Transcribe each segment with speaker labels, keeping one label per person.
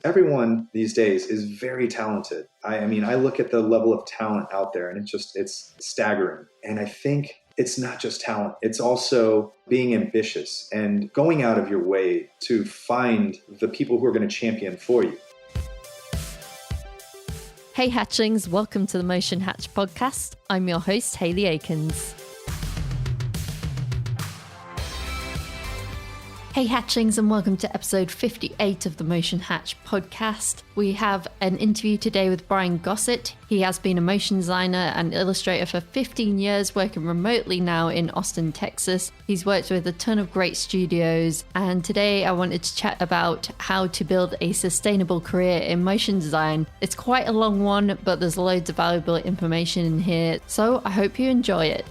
Speaker 1: everyone these days is very talented. I mean, I look at the level of talent out there and it's staggering. And I think it's not just talent, it's also being ambitious and going out of your way to find the people who are going to champion for you.
Speaker 2: Hey Hatchlings, welcome to the Motion Hatch podcast. I'm your host, Hayley Akins. Hey Hatchlings, and welcome to episode 58 of the Motion Hatch podcast. We have an interview today with Brian Gossett. He has been a motion designer and illustrator for 15 years, working remotely now in Austin, Texas. He's worked with a ton of great studios, and today I wanted to chat about how to build a sustainable career in motion design. It's quite a long one, but there's loads of valuable information in here, so I hope you enjoy it.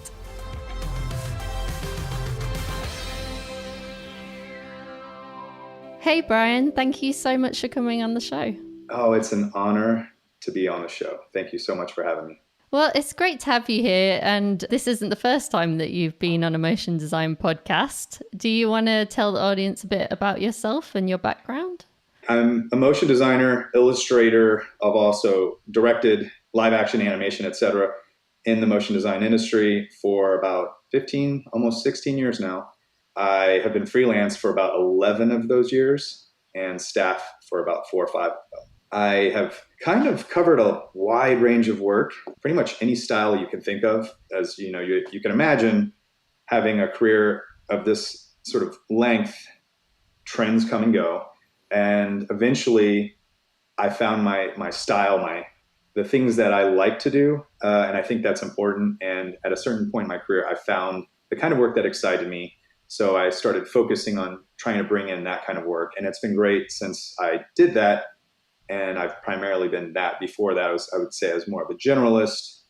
Speaker 2: Hey Brian, thank you so much for coming on the show.
Speaker 1: Oh, it's an honor to be on the show. Thank you so much for having me.
Speaker 2: Well, it's great to have you here, and this isn't the first time that you've been on a motion design podcast. Do you want to tell the audience a bit about yourself and your background?
Speaker 1: I'm a motion designer, illustrator. I've also directed live action animation, etc. in the motion design industry for about 15, almost 16 years now. I have been freelance for about 11 of those years and staff for about 4 or 5 of them. I have kind of covered a wide range of work, pretty much any style you can think of. As you know, you can imagine having a career of this sort of length, trends come and go. And eventually I found my style, the things that I like to do. And I think that's important. And at a certain point in my career, I found the kind of work that excited me. So I started focusing on trying to bring in that kind of work. And it's been great since I did that. And I've primarily been that. Before that, I would say I was more of a generalist.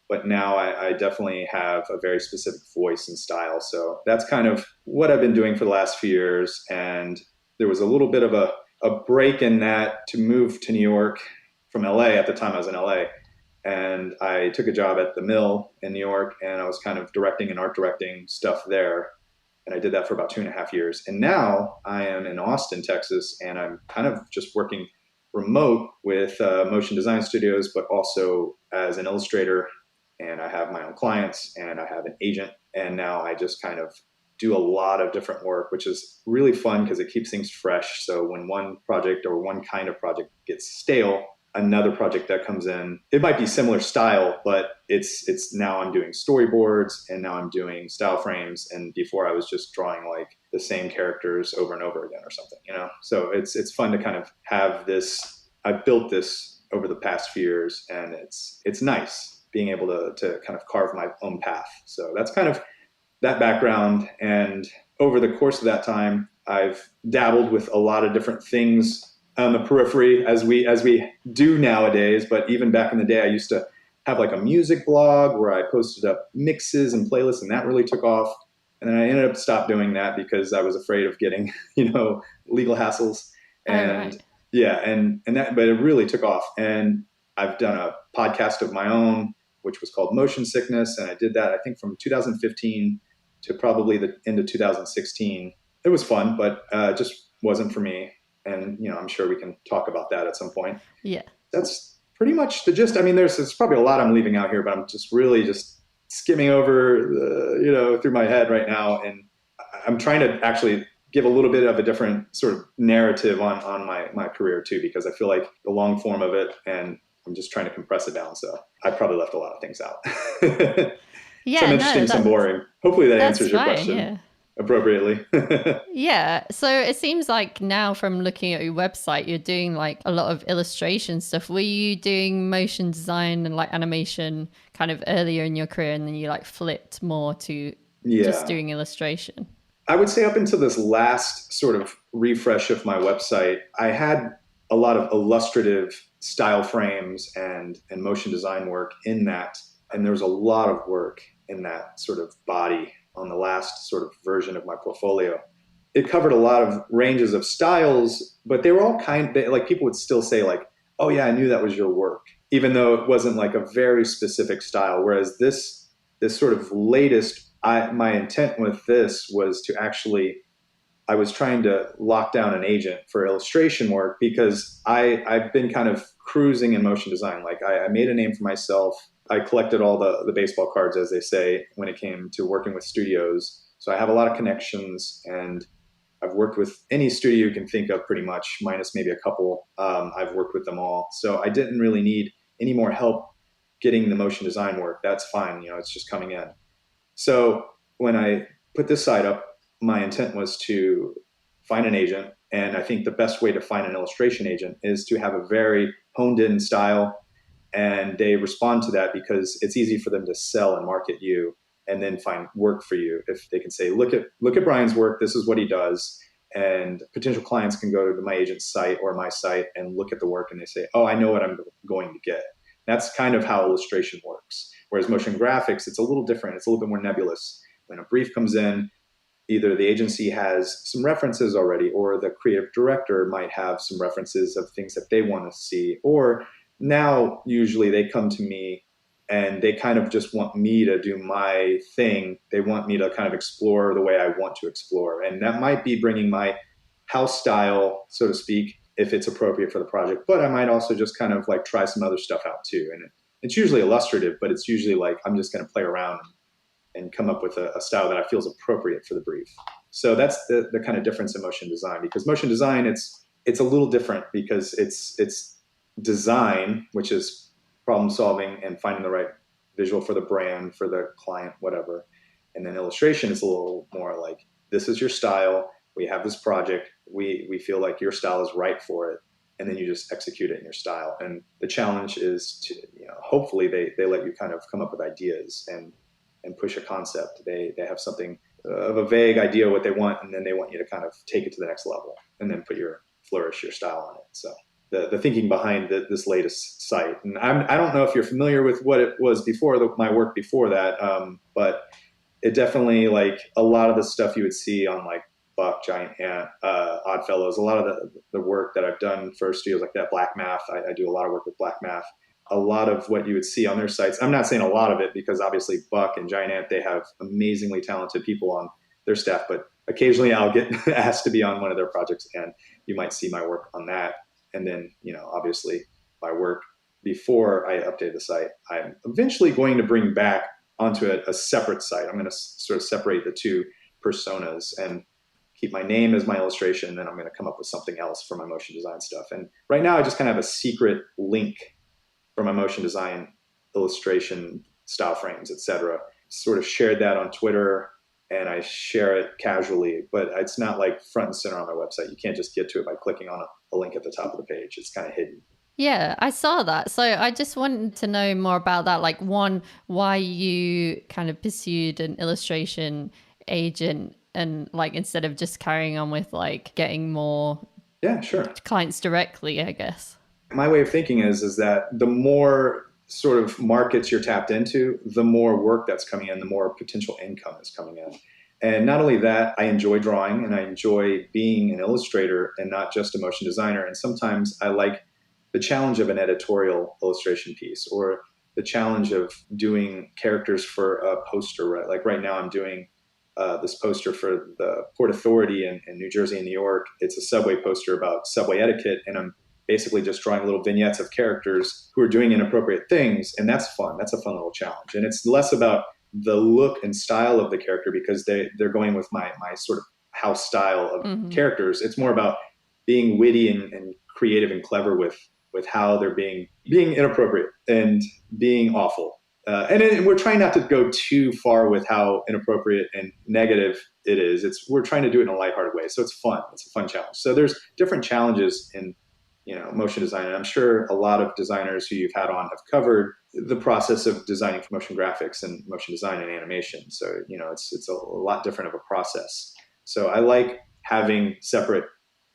Speaker 1: But now I definitely have a very specific voice and style. So that's kind of what I've been doing for the last few years. And there was a little bit of a break in that to move to New York from LA. At the time, I was in LA. And I took a job at the Mill in New York. And I was kind of directing and art directing stuff there. And I did that for about 2.5 years. And now I am in Austin, Texas, and I'm kind of just working remote with motion design studios, but also as an illustrator. And I have my own clients and I have an agent. And now I just kind of do a lot of different work, which is really fun because it keeps things fresh. So when one project or one kind of project gets stale, another project that comes in, it might be similar style, but it's now I'm doing storyboards and now I'm doing style frames. And before I was just drawing like the same characters over and over again or something, you know? So it's fun to kind of have this. I've built this over the past few years and it's nice being able to kind of carve my own path. So that's kind of that background. And over the course of that time, I've dabbled with a lot of different things on the periphery as we do nowadays. But even back in the day, I used to have like a music blog where I posted up mixes and playlists, and that really took off. And then I ended up stopped doing that because I was afraid of getting, legal hassles. And
Speaker 2: right.
Speaker 1: Yeah, and that, but it really took off. And I've done a podcast of my own, which was called Motion Sickness. And I did that, I think, from 2015 to probably the end of 2016. It was fun, but it just wasn't for me. And, I'm sure we can talk about that at some point.
Speaker 2: Yeah.
Speaker 1: That's pretty much the gist. I mean, there's probably a lot I'm leaving out here, but I'm just really just skimming over, through my head right now. And I'm trying to actually give a little bit of a different sort of narrative on my career too, because I feel like the long form of it, and I'm just trying to compress it down. So I probably left a lot of things out.
Speaker 2: Yeah,
Speaker 1: some interesting, some boring. Hopefully that answers your question.
Speaker 2: Yeah.
Speaker 1: Appropriately.
Speaker 2: Yeah. So it seems like now from looking at your website, you're doing like a lot of illustration stuff. Were you doing motion design and like animation kind of earlier in your career, and then you like flipped more to just doing illustration?
Speaker 1: I would say up until this last sort of refresh of my website, I had a lot of illustrative style frames and motion design work in that. And there was a lot of work in that sort of body on the last sort of version of my portfolio. It covered a lot of ranges of styles, but they were all like people would still say like, oh yeah, I knew that was your work, even though it wasn't like a very specific style. Whereas this sort of latest, my intent with this was to actually I was trying to lock down an agent for illustration work because I've been kind of cruising in motion design. Like I made a name for myself. I collected all the baseball cards, as they say, when it came to working with studios. So I have a lot of connections, and I've worked with any studio you can think of pretty much, minus maybe a couple. I've worked with them all. So I didn't really need any more help getting the motion design work. That's fine. It's just coming in. So when I put this site up, my intent was to find an agent. And I think the best way to find an illustration agent is to have a very honed in style. And they respond to that because it's easy for them to sell and market you and then find work for you. If they can say, look at Brian's work, this is what he does. And potential clients can go to my agent's site or my site and look at the work and they say, oh, I know what I'm going to get. That's kind of how illustration works. Whereas motion graphics, it's a little different. It's a little bit more nebulous. When a brief comes in, either the agency has some references already, or the creative director might have some references of things that they want to see. Or now, usually they come to me and they kind of just want me to do my thing. They want me to kind of explore the way I want to explore. And that might be bringing my house style, so to speak, if it's appropriate for the project. But I might also just kind of like try some other stuff out too. And it's usually illustrative, but it's usually like I'm just going to play around and come up with a style that I feel is appropriate for the brief. So that's the kind of difference in motion design, because motion design, it's a little different because it's design, which is problem solving and finding the right visual for the brand, for the client, whatever. And then illustration is a little more like, this is your style. We have this project. We feel like your style is right for it. And then you just execute it in your style. And the challenge is to, hopefully they let you kind of come up with ideas and push a concept. They have something of a vague idea what they want, and then they want you to kind of take it to the next level and then flourish your style on it. So the thinking behind this latest site, and I don't know if you're familiar with what it was before, my work before that, but it definitely, like a lot of the stuff you would see on like Buck, Giant Ant, Oddfellows, a lot of the work that I've done for studios like that, Black Math, I do a lot of work with Black Math. A lot of what you would see on their sites, I'm not saying a lot of it because obviously Buck and Giant Ant, they have amazingly talented people on their staff, but occasionally I'll get asked to be on one of their projects and you might see my work on that. And then, obviously my work before I update the site, I'm eventually going to bring back onto a separate site. I'm going to sort of separate the two personas and keep my name as my illustration. And then I'm going to come up with something else for my motion design stuff. And right now I just kind of have a secret link for my motion design, illustration, style frames, etc. Sort of shared that on Twitter, and I share it casually, but it's not like front and center on my website. You can't just get to it by clicking on a link at the top of the page. It's kind of hidden.
Speaker 2: Yeah, I saw that. So I just wanted to know more about that. Like, one, why you kind of pursued an illustration agent and like instead of just carrying on with like getting more clients directly, I guess.
Speaker 1: My way of thinking is that the more sort of markets you're tapped into, the more work that's coming in, the more potential income is coming in. And not only that, I enjoy drawing and I enjoy being an illustrator and not just a motion designer. And sometimes I like the challenge of an editorial illustration piece or the challenge of doing characters for a poster, right? Like right now I'm doing this poster for the Port Authority in New Jersey and New York. It's a subway poster about subway etiquette, and I'm basically just drawing little vignettes of characters who are doing inappropriate things. And that's fun. That's a fun little challenge. And it's less about the look and style of the character because they're going with my sort of house style of characters. It's more about being witty and creative and clever with how they're being inappropriate and being awful. And we're trying not to go too far with how inappropriate and negative it is. We're trying to do it in a lighthearted way. So it's fun. It's a fun challenge. So there's different challenges in motion design. And I'm sure a lot of designers who you've had on have covered the process of designing for motion graphics and motion design and animation. So, it's a lot different of a process. So I like having separate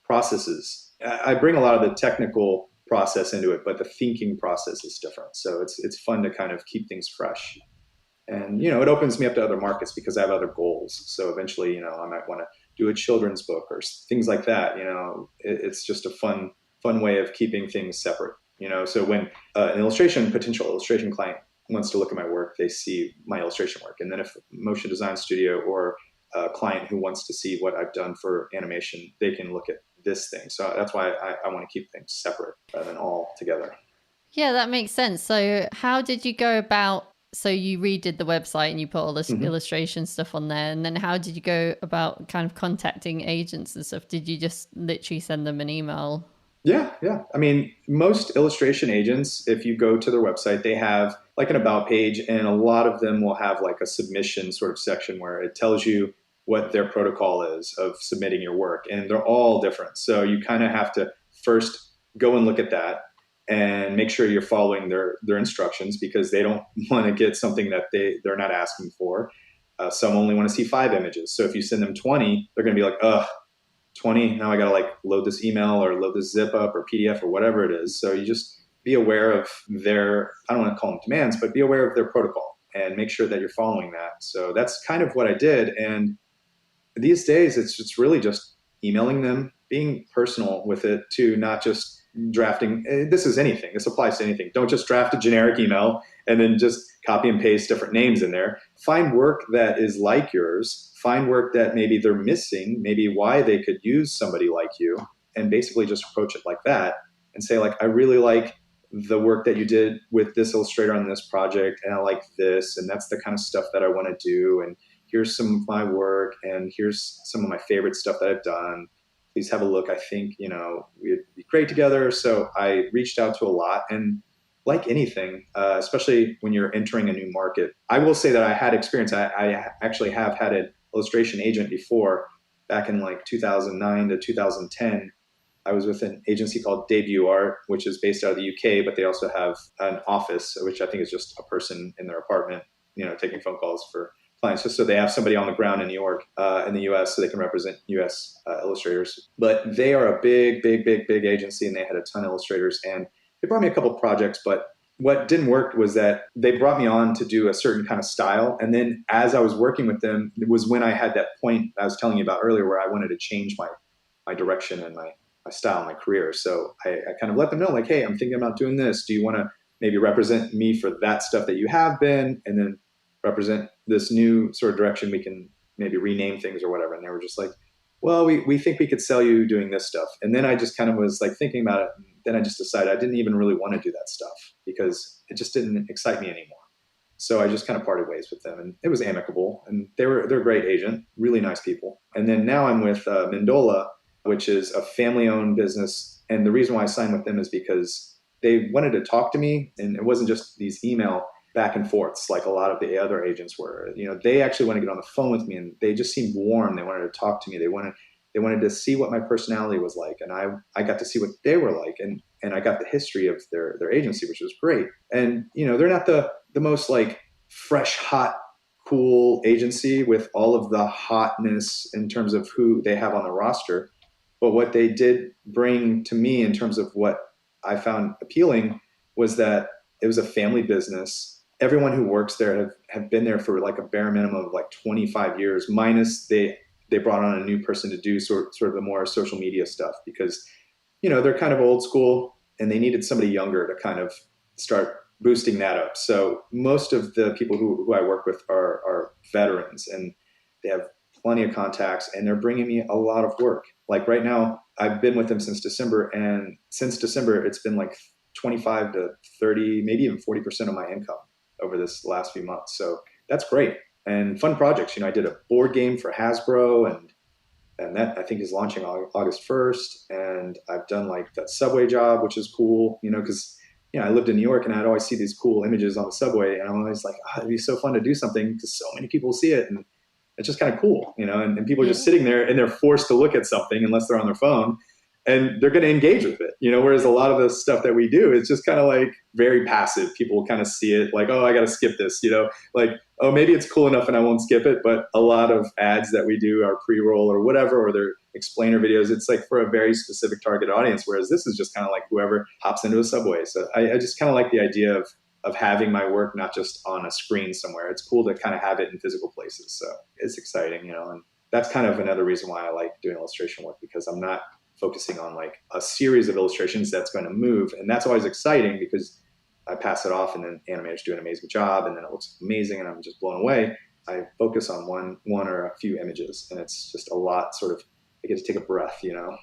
Speaker 1: processes. I bring a lot of the technical process into it, but the thinking process is different. So it's fun to kind of keep things fresh. And, it opens me up to other markets because I have other goals. So eventually, I might want to do a children's book or things like that. It's just a fun way of keeping things separate. So when an potential illustration client wants to look at my work, they see my illustration work. And then if a motion design studio or a client who wants to see what I've done for animation, they can look at this thing. So that's why I want to keep things separate rather than all together.
Speaker 2: Yeah, that makes sense. So how did you go about, so you redid the website and you put all this illustration stuff on there, and then how did you go about kind of contacting agents and stuff? Did you just literally send them an email?
Speaker 1: Yeah, yeah. I mean, most illustration agents, if you go to their website, they have like an about page, and a lot of them will have like a submission sort of section where it tells you what their protocol is of submitting your work, and they're all different. So you kind of have to first go and look at that and make sure you're following their instructions, because they don't want to get something that they're not asking for. Some only want to see 5 images. So if you send them 20, they're going to be like, ugh, 20, now I got to like load this email or load this zip up or PDF or whatever it is. So you just be aware of their, I don't want to call them demands, but be aware of their protocol and make sure that you're following that. So that's kind of what I did. And these days it's really just emailing them, being personal with it, to not just drafting. This is anything. This applies to anything. Don't just draft a generic email and then just copy and paste different names in there. Find work that is like yours. Find work that maybe they're missing, maybe why they could use somebody like you, and basically just approach it like that and say, like, I really like the work that you did with this illustrator on this project, and I like this, and that's the kind of stuff that I want to do, and here's some of my work, and here's some of my favorite stuff that I've done. Please have a look. I think, we'd be great together. So I reached out to a lot, and like anything, especially when you're entering a new market, I will say that I had experience. I actually have had an illustration agent before, back in like 2009 to 2010. I was with an agency called Debut Art, which is based out of the UK, but they also have an office, which I think is just a person in their apartment, taking phone calls for clients, just so they have somebody on the ground in New York, in the US, so they can represent US illustrators. But they are a big, big, big, big agency, and they had a ton of illustrators, and they brought me a couple of projects. But what didn't work was that they brought me on to do a certain kind of style. And then as I was working with them, it was when I had that point I was telling you about earlier, where I wanted to change my direction and my style, my career. So I kind of let them know, like, hey, I'm thinking about doing this. Do you want to maybe represent me for that stuff that you have been, and then represent this new sort of direction? We can maybe rename things or whatever. And they were just like, well, we think we could sell you doing this stuff. And then I just kind of was like thinking about it. And then I just decided I didn't even really want to do that stuff, because it just didn't excite me anymore. So I just kind of parted ways with them, and it was amicable, and they're a great agent, really nice people. And then now I'm with Mendola, which is a family-owned business. And the reason why I signed with them is because they wanted to talk to me, and it wasn't just these email back and forths like a lot of the other agents were. They actually wanted to get on the phone with me, and they just seemed warm. They wanted to talk to me. They wanted to see what my personality was like, and I got to see what they were like, and I got the history of their agency, which was great. And they're not the most like fresh, hot, cool agency with all of the hotness in terms of who they have on the roster. But what they did bring to me in terms of what I found appealing was that it was a family business. Everyone who works there have been there for like a bare minimum of like 25 years, minus they brought on a new person to do sort of the more social media stuff, because, they're kind of old school, and they needed somebody younger to kind of start boosting that up. So most of the people who I work with are veterans, and they have plenty of contacts, and they're bringing me a lot of work. Like right now, I've been with them since December, and since December, it's been like 25 to 30, maybe even 40% of my income over this last few months. So that's great. And fun projects. I did a board game for Hasbro, and that I think is launching August 1st. And I've done like that subway job, which is cool, because I lived in New York, and I'd always see these cool images on the subway, and I'm always like, it'd be so fun to do something because so many people see it, and it's just kind of cool, and people are just sitting there, and they're forced to look at something unless they're on their phone, and they're going to engage with it, whereas a lot of the stuff that we do is just kind of like very passive. People kind of see it like, oh, I got to skip this, like, oh, maybe it's cool enough and I won't skip it. But a lot of ads that we do are pre-roll or whatever, or they're explainer videos. It's like for a very specific target audience, whereas this is just kind of like whoever hops into a subway. So I just kind of like the idea of having my work not just on a screen somewhere. It's cool to kind of have it in physical places. So it's exciting, and that's kind of another reason why I like doing illustration work, because I'm not focusing on like a series of illustrations that's going to move. And that's always exciting, because I pass it off, and then animators do an amazing job, and then it looks amazing, and I'm just blown away. I focus on one or a few images, and it's just a lot. Sort of, I get to take a breath, you know.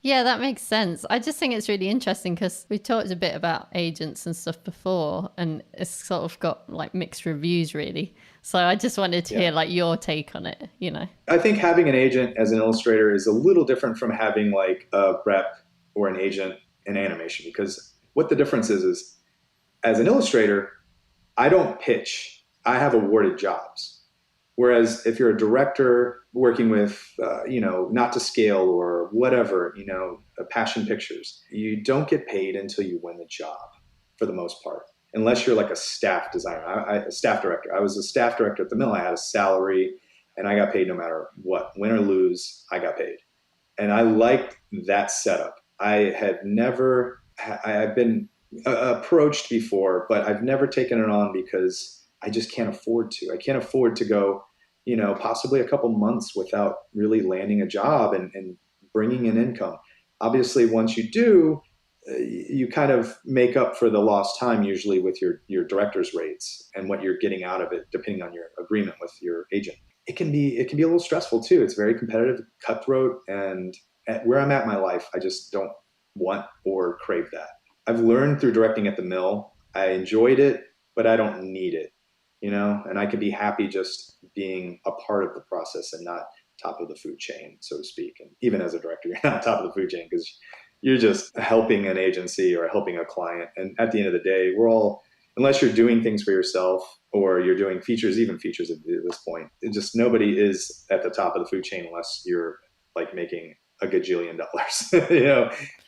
Speaker 2: Yeah, that makes sense. I just think it's really interesting because we talked a bit about agents and stuff before, and it's sort of got like mixed reviews, really. So I just wanted to
Speaker 1: Yeah.
Speaker 2: hear like your take on it, you know?
Speaker 1: I think having an agent as an illustrator is a little different from having like a rep or an agent in animation, because what the difference is as an illustrator, I don't pitch. I have awarded jobs. Whereas if you're a director working with, not to scale or whatever, passion pictures, you don't get paid until you win the job for the most part, unless you're like a staff designer, a staff director. I was a staff director at the mill. I had a salary and I got paid no matter what, win or lose, I got paid. And I liked that setup. I've been approached before, but I've never taken it on because I just can't afford to. I can't afford to go, possibly a couple months without really landing a job and bringing in income. Obviously, once you do, you kind of make up for the lost time usually with your director's rates and what you're getting out of it, depending on your agreement with your agent. It can be a little stressful too. It's very competitive, cutthroat, and at where I'm at in my life, I just don't want or crave that. I've learned through directing at the mill. I enjoyed it, but I don't need it, and I can be happy just being a part of the process and not top of the food chain, so to speak. And even as a director, you're not top of the food chain because you're just helping an agency or helping a client. And at the end of the day, we're all, unless you're doing things for yourself or you're doing features, even features at this point, it just nobody is at the top of the food chain unless you're like making a gajillion dollars.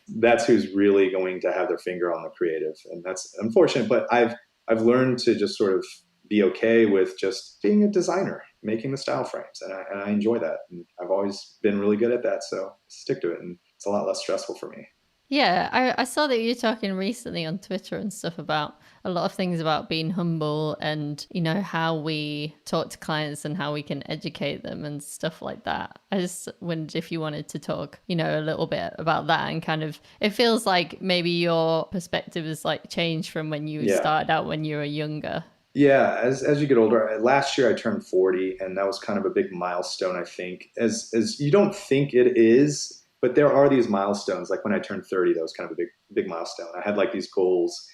Speaker 1: That's who's really going to have their finger on the creative, and that's unfortunate. But I've learned to just sort of be okay with just being a designer, making the style frames, and I enjoy that. And I've always been really good at that, so stick to it, and it's a lot less stressful for me.
Speaker 2: Yeah, I saw that you were talking recently on Twitter and stuff about a lot of things about being humble and, how we talk to clients and how we can educate them and stuff like that. I just wondered if you wanted to talk, a little bit about that and kind of, it feels like maybe your perspective has like changed from when you
Speaker 1: Yeah.
Speaker 2: started out when you were younger.
Speaker 1: Yeah, as you get older, last year I turned 40, and that was kind of a big milestone, I think. As you don't think it is, but there are these milestones. Like when I turned 30, that was kind of a big milestone. I had like these goals,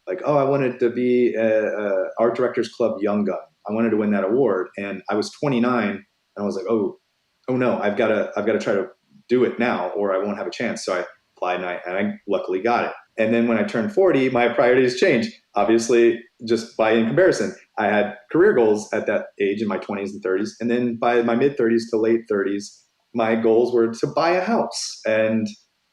Speaker 1: like, oh, I wanted to be a Art Directors Club Young Gun. I wanted to win that award, and I was 29, and I was like, oh no, I've got to try to do it now, or I won't have a chance. So I applied, and I luckily got it. And then when I turned 40, my priorities changed. Obviously, just by in comparison, I had career goals at that age in my 20s and 30s. And then by my mid 30s to late 30s, my goals were to buy a house. And,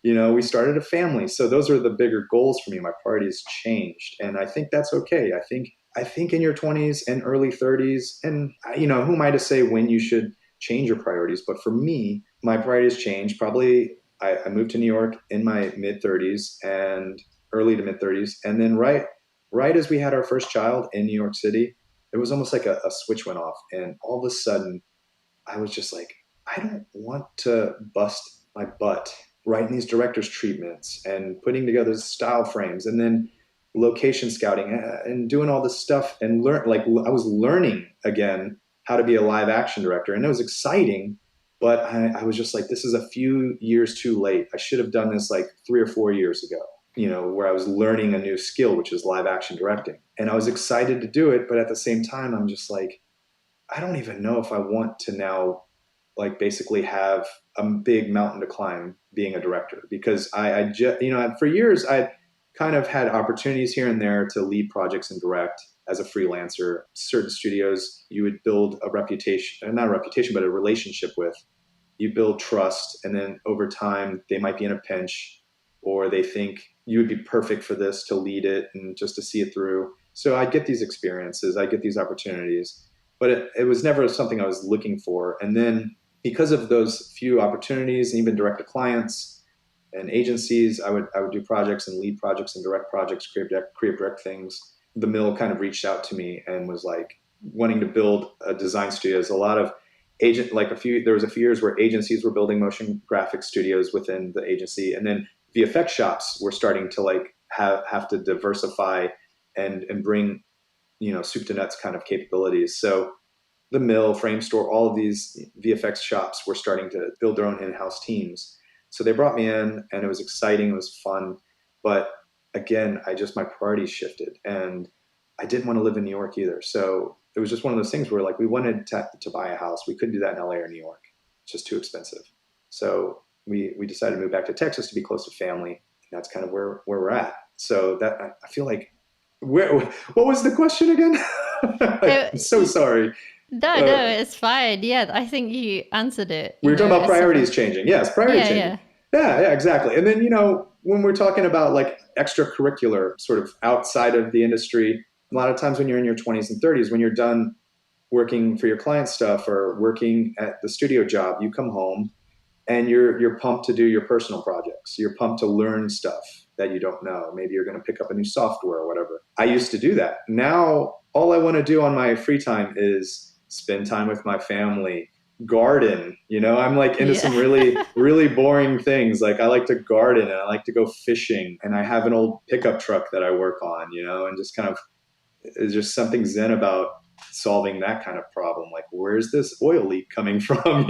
Speaker 1: we started a family. So those are the bigger goals for me. My priorities changed. And I think that's okay. I think in your 20s and early 30s, and, who am I to say when you should change your priorities? But for me, my priorities changed probably. I moved to New York in my mid 30s and early to mid 30s. And then right as we had our first child in New York City, it was almost like a switch went off. And all of a sudden, I was just like, I don't want to bust my butt writing these director's treatments and putting together style frames and then location scouting and doing all this stuff and I was learning again how to be a live action director. And it was exciting, but I was just like, this is a few years too late. I should have done this like 3 or 4 years ago, where I was learning a new skill, which is live action directing. And I was excited to do it, but at the same time, I'm just like, I don't even know if I want to now, like, basically have a big mountain to climb being a director, because I just, for years, I kind of had opportunities here and there to lead projects and direct as a freelancer. Certain studios, you would build a reputation, not a reputation, but a relationship with. You build trust, and then over time, they might be in a pinch, or they think you would be perfect for this to lead it and just to see it through. So I get these experiences, I get these opportunities, but it was never something I was looking for. And then because of those few opportunities, and even direct to clients and agencies, I would do projects and lead projects and direct projects, create direct things. The mill kind of reached out to me and was like wanting to build a design studio. There's a lot of there was a few years where agencies were building motion graphic studios within the agency, and then VFX shops were starting to like have to diversify and bring soup to nuts kind of capabilities. So the mill, frame store, all of these VFX shops were starting to build their own in-house teams. So they brought me in, and it was exciting. It was fun. But again, my priorities shifted, and I didn't want to live in New York either. So it was just one of those things where like we wanted to buy a house. We couldn't do that in LA or New York. It's just too expensive. So we decided to move back to Texas to be close to family. And that's kind of where we're at. So that I feel like, what was the question again? I'm so sorry.
Speaker 2: No, it's fine. Yeah, I think you answered it.
Speaker 1: We were talking about priorities changing. Yes, priorities changing. Yeah, exactly. And then, when we're talking about like extracurricular sort of outside of the industry, a lot of times when you're in your 20s and 30s, when you're done working for your client stuff or working at the studio job, you come home and you're pumped to do your personal projects. You're pumped to learn stuff that you don't know. Maybe you're going to pick up a new software or whatever. I used to do that. Now, all I want to do on my free time is spend time with my family, garden. I'm like into some really, really boring things. Like I like to garden and I like to go fishing, and I have an old pickup truck that I work on, and just kind of, there's just something zen about solving that kind of problem. Like, where's this oil leak coming from?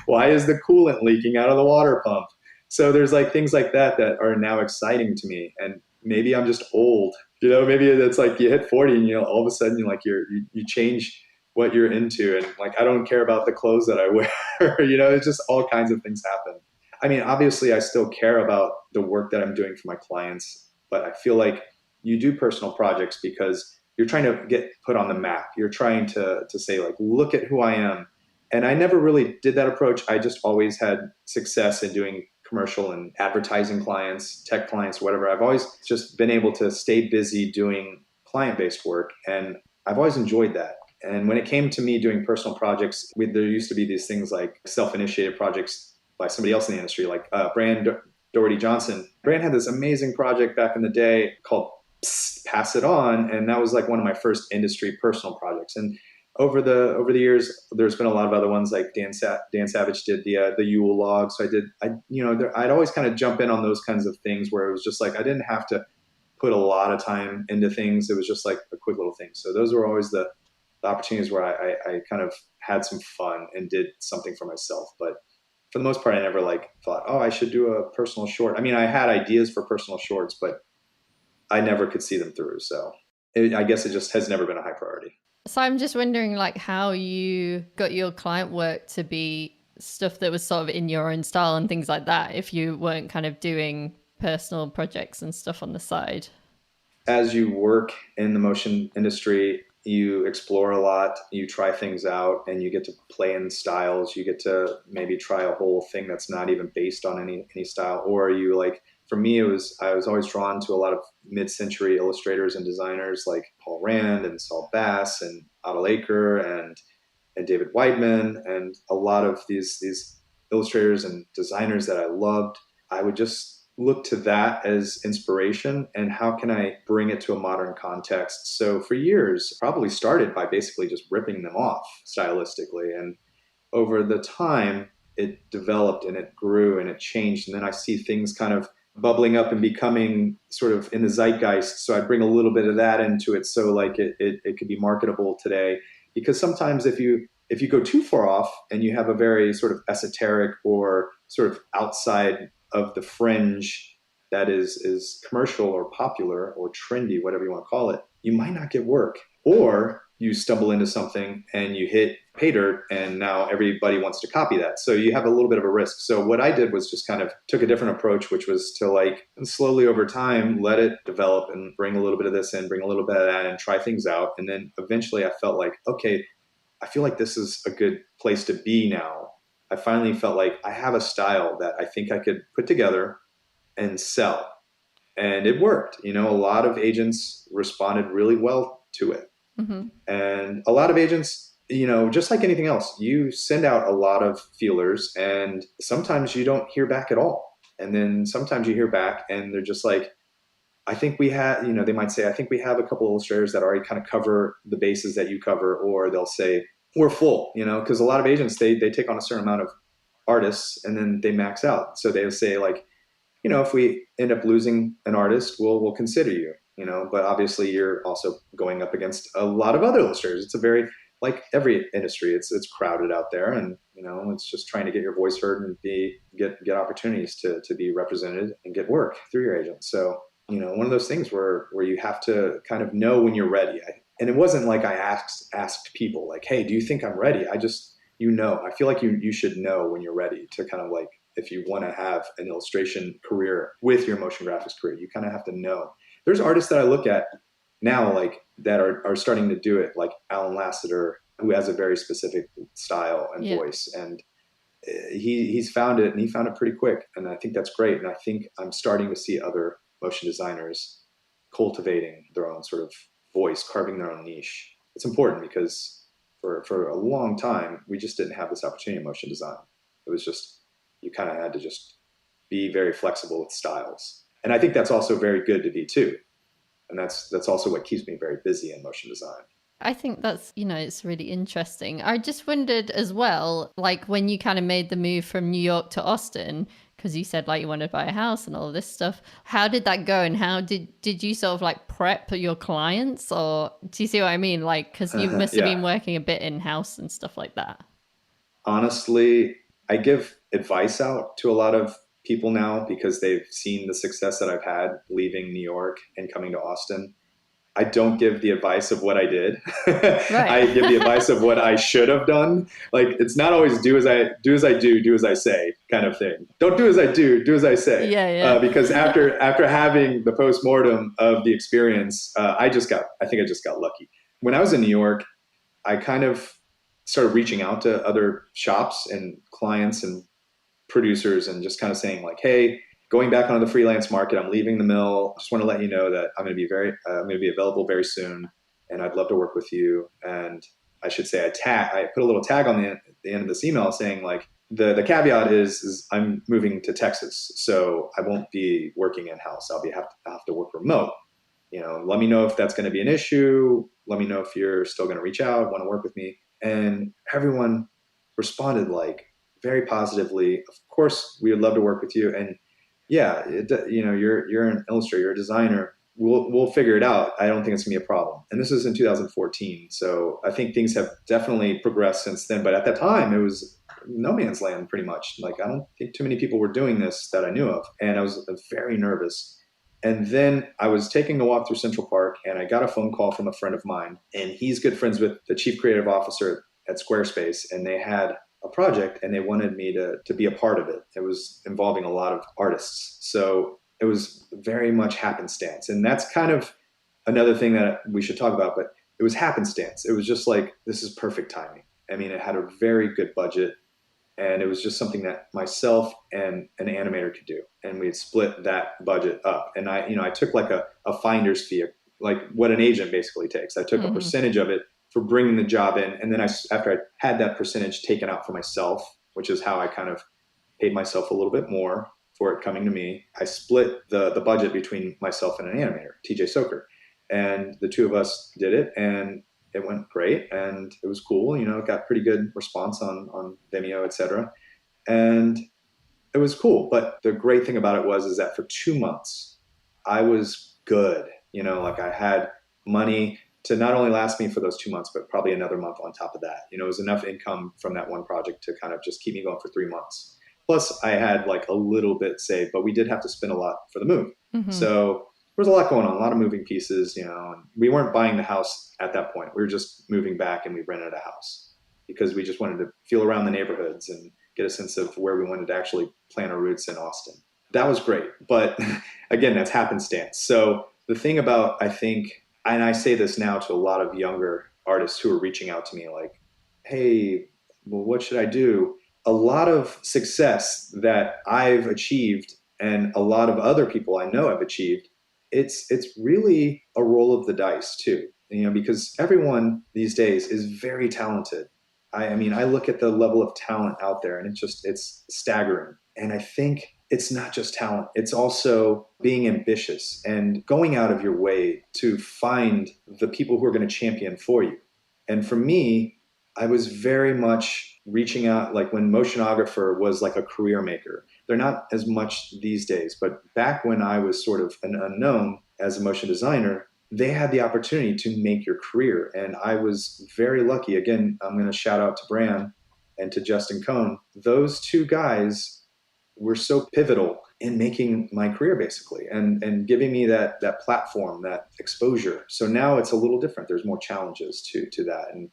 Speaker 1: Why is the coolant leaking out of the water pump? So there's like things like that are now exciting to me. And maybe I'm just old, maybe it's like you hit 40 and all of a sudden you change what you're into. And like, I don't care about the clothes that I wear, it's just all kinds of things happen. I mean, obviously I still care about the work that I'm doing for my clients, but I feel like you do personal projects because you're trying to get put on the map. You're trying to say like, look at who I am. And I never really did that approach. I just always had success in doing commercial and advertising clients, tech clients, whatever. I've always just been able to stay busy doing client-based work. And I've always enjoyed that. And when it came to me doing personal projects, there used to be these things like self-initiated projects by somebody else in the industry, like Brand Doherty Johnson. Brand had this amazing project back in the day called Pass It On. And that was like one of my first industry personal projects. And over the years, there's been a lot of other ones, like Dan Savage did the Yule log. So I'd always kind of jump in on those kinds of things where it was just like, I didn't have to put a lot of time into things. It was just like a quick little thing. So those were always the opportunities where I kind of had some fun and did something for myself. But for the most part, I never like thought, oh, I should do a personal short. I mean, I had ideas for personal shorts, but I never could see them through. So I guess it just has never been a high priority.
Speaker 2: So I'm just wondering like how you got your client work to be stuff that was sort of in your own style and things like that, if you weren't kind of doing personal projects and stuff on the side.
Speaker 1: As you work in the motion industry, you explore a lot, you try things out, and you get to play in styles. You get to maybe try a whole thing that's not even based on any style. Or you like, for me, I was always drawn to a lot of mid-century illustrators and designers like Paul Rand and Saul Bass and Otto Laker and David Weidman, and a lot of these illustrators and designers that I loved. I would just look to that as inspiration, and how can I bring it to a modern context? So for years, probably started by basically just ripping them off stylistically. And over the time, it developed and it grew and it changed. And then I see things kind of bubbling up and becoming sort of in the zeitgeist. So I bring a little bit of that into it. So like it could be marketable today, because sometimes if you go too far off and you have a very sort of esoteric or sort of outside of the fringe that is commercial or popular or trendy, whatever you want to call it, you might not get work. Or you stumble into something and you hit pay dirt and now everybody wants to copy that. So you have a little bit of a risk. So what I did was just kind of took a different approach, which was to like slowly over time, let it develop and bring a little bit of this in, bring a little bit of that and try things out. And then eventually I felt like, okay, I feel like this is a good place to be now. I finally felt like I have a style that I think I could put together and sell. And it worked. A lot of agents responded really well to it. Mm-hmm. And a lot of agents, just like anything else, you send out a lot of feelers and sometimes you don't hear back at all. And then sometimes you hear back and they're just like, I think we have, they might say, I think we have a couple of illustrators that already kind of cover the bases that you cover, or they'll say, we're full, because a lot of agents, they take on a certain amount of artists and then they max out. So they'll say like, if we end up losing an artist, we'll consider you, but obviously you're also going up against a lot of other illustrators. It's a very like every industry, it's crowded out there, and it's just trying to get your voice heard and get opportunities to be represented and get work through your agent. So one of those things where you have to kind of know when you're ready. And it wasn't like I asked people like, hey, do you think I'm ready? I just I feel like you should know when you're ready to kind of like, if you want to have an illustration career with your motion graphics career, you kind of have to know. There's artists that I look at now, like that are starting to do it, like Alan Lasseter, who has a very specific style and voice, and he's found it, and he found it pretty quick, and I think that's great. And I think I'm starting to see other motion designers cultivating their own sort of voice, carving their own niche. It's important because for a long time we just didn't have this opportunity in motion design. It was just, you kind of had to just be very flexible with styles, and I think that's also very good to be too. And that's also what keeps me very busy in motion design.
Speaker 2: I think that's, it's really interesting. I just wondered as well, like when you kind of made the move from New York to Austin, because you said like you wanted to buy a house and all of this stuff. How did that go? And how did you sort of like prep your clients? Or do you see what I mean? Like, because you must have been working a bit in-house and stuff like that.
Speaker 1: Honestly, I give advice out to a lot of people now because they've seen the success that I've had leaving New York and coming to Austin. I don't give the advice of what I did. Right. I give the advice of what I should have done. Like, it's not always do as I do, do as I say kind of thing. Don't do as I do as I say.
Speaker 2: Yeah.
Speaker 1: Because after having the postmortem of the experience, I think I just got lucky. When I was in New York, I kind of started reaching out to other shops and clients and producers and just kind of saying like, hey, going back onto the freelance market, I'm leaving the mill. I just want to let you know that I'm going to be available very soon, and I'd love to work with you. And I should say I put a little tag on the end of this email saying like, the caveat is I'm moving to Texas, so I won't be working in-house. I'll have to work remote. Let me know if that's going to be an issue. Let me know if you're still going to reach out, want to work with me. And everyone responded like very positively. Of course, we would love to work with you. And yeah, you're an illustrator, you're a designer. We'll figure it out. I don't think it's gonna be a problem. And this was in 2014, so I think things have definitely progressed since then. But at that time, it was no man's land, pretty much. Like, I don't think too many people were doing this that I knew of, and I was very nervous. And then I was taking a walk through Central Park, and I got a phone call from a friend of mine, and he's good friends with the chief creative officer at Squarespace, and they had a project and they wanted me to be a part of it. It was involving a lot of artists. So it was very much happenstance. And that's kind of another thing that we should talk about, but it was happenstance. It was just like, this is perfect timing. I mean, it had a very good budget, and it was just something that myself and an animator could do. And we had split that budget up. And I took like a finder's fee, like what an agent basically takes. I took a percentage of it for bringing the job in. And then after I had that percentage taken out for myself, which is how I kind of paid myself a little bit more for it coming to me, I split the budget between myself and an animator, TJ Soker. And the two of us did it, and it went great, and it was cool. It got pretty good response on Vimeo, etc. And it was cool. But the great thing about it is that for 2 months, I was good. Like I had money to not only last me for those 2 months, but probably another month on top of that. It was enough income from that one project to kind of just keep me going for 3 months. Plus, I had like a little bit saved, but we did have to spend a lot for the move. So there was a lot going on, a lot of moving pieces, and we weren't buying the house at that point. We were just moving back, and we rented a house because we just wanted to feel around the neighborhoods and get a sense of where we wanted to actually plant our roots in Austin. That was great. But again, that's happenstance. So the thing about, I think, and I say this now to a lot of younger artists who are reaching out to me like, hey, well, what should I do? A lot of success that I've achieved and a lot of other people I know have achieved, it's really a roll of the dice too, because everyone these days is very talented. I mean, I look at the level of talent out there, and it's staggering. And I think it's not just talent. It's also being ambitious and going out of your way to find the people who are going to champion for you. And for me, I was very much reaching out, like when motionographer was like a career maker. They're not as much these days, but back when I was sort of an unknown as a motion designer, they had the opportunity to make your career. And I was very lucky. Again, I'm going to shout out to Bran and to Justin Cohn. Those two guys were so pivotal in making my career, basically, and giving me that platform, that exposure. So now it's a little different. There's more challenges to that. And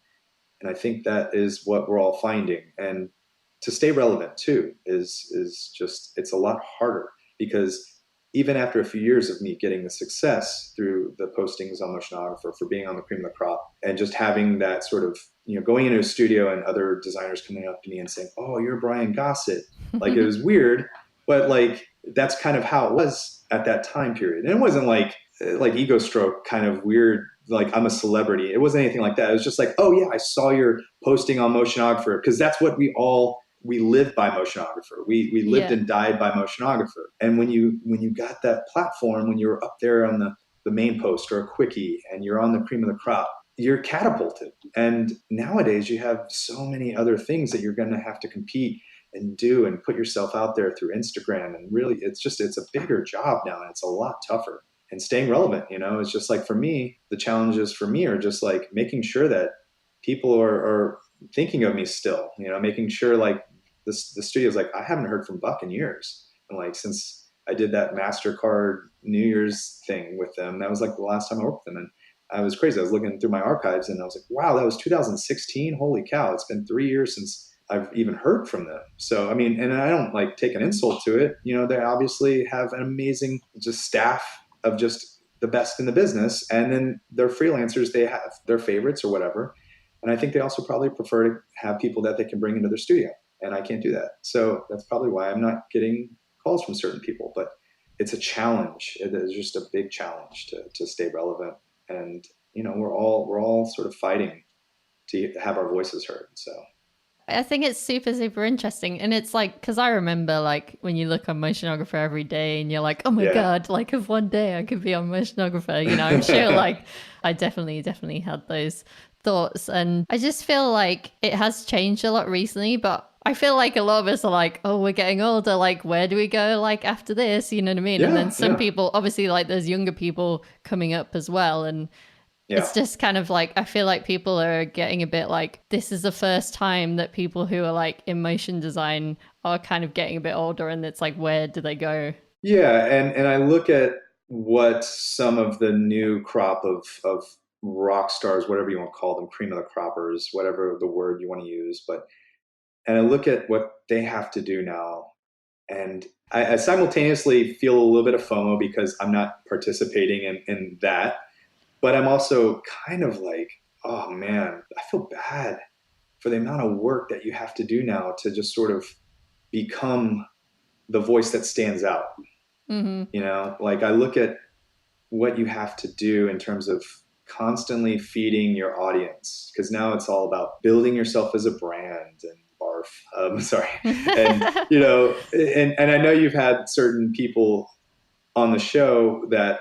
Speaker 1: I think that is what we're all finding. And to stay relevant too is just, it's a lot harder, because even after a few years of me getting the success through the postings on Motionographer, for being on the cream of the crop, and just having that sort of, going into a studio and other designers coming up to me and saying, "Oh, you're Brian Gossett." Like, it was weird, but like, that's kind of how it was at that time period. And it wasn't like ego stroke kind of weird, like I'm a celebrity. It wasn't anything like that. It was just like, "Oh yeah, I saw your posting on Motionographer," because that's what we lived by Motionographer. We lived and died by Motionographer. And when you got that platform, when you were up there on the main post or a quickie, and you're on the cream of the crop, you're catapulted. And nowadays you have so many other things that you're going to have to compete and do and put yourself out there through Instagram. And really, it's a bigger job now, and it's a lot tougher. And staying relevant, it's just like, for me, the challenges for me are just like making sure that people are thinking of me still, making sure like the studio's like, I haven't heard from Buck in years. And like, since I did that MasterCard New Year's thing with them, that was like the last time I worked with them. And I was crazy. I was looking through my archives and I was like, wow, that was 2016. Holy cow. It's been 3 years since I've even heard from them. So, I mean, and I don't like take an insult to it. They obviously have an amazing just staff of just the best in the business. And then they're freelancers, they have their favorites or whatever. And I think they also probably prefer to have people that they can bring into their studio. And I can't do that. So that's probably why I'm not getting calls from certain people. But it's a challenge. It is just a big challenge to stay relevant. And, we're all sort of fighting to have our voices heard. So
Speaker 2: I think it's super, super interesting. And it's like, because I remember like when you look on Motionographer every day and you're like, oh my God, like if one day I could be on Motionographer, I'm sure like I definitely had those thoughts. And I just feel like it has changed a lot recently, but I feel like a lot of us are like, oh, we're getting older. Like, where do we go like after this? You know what I mean? And then some people, obviously like there's younger people coming up as well. And it's just kind of like, I feel like people are getting a bit like, this is the first time that people who are like in motion design are kind of getting a bit older, and it's like, where do they go?
Speaker 1: Yeah. And I look at what some of the new crop of rock stars, whatever you want to call them, cream of the croppers, whatever the word you want to use. And I look at what they have to do now. And I simultaneously feel a little bit of FOMO because I'm not participating in that. But I'm also kind of like, oh man, I feel bad for the amount of work that you have to do now to just sort of become the voice that stands out. Mm-hmm. Like I look at what you have to do in terms of constantly feeding your audience, because now it's all about building yourself as a brand and barf. Sorry. And, and I know you've had certain people on the show that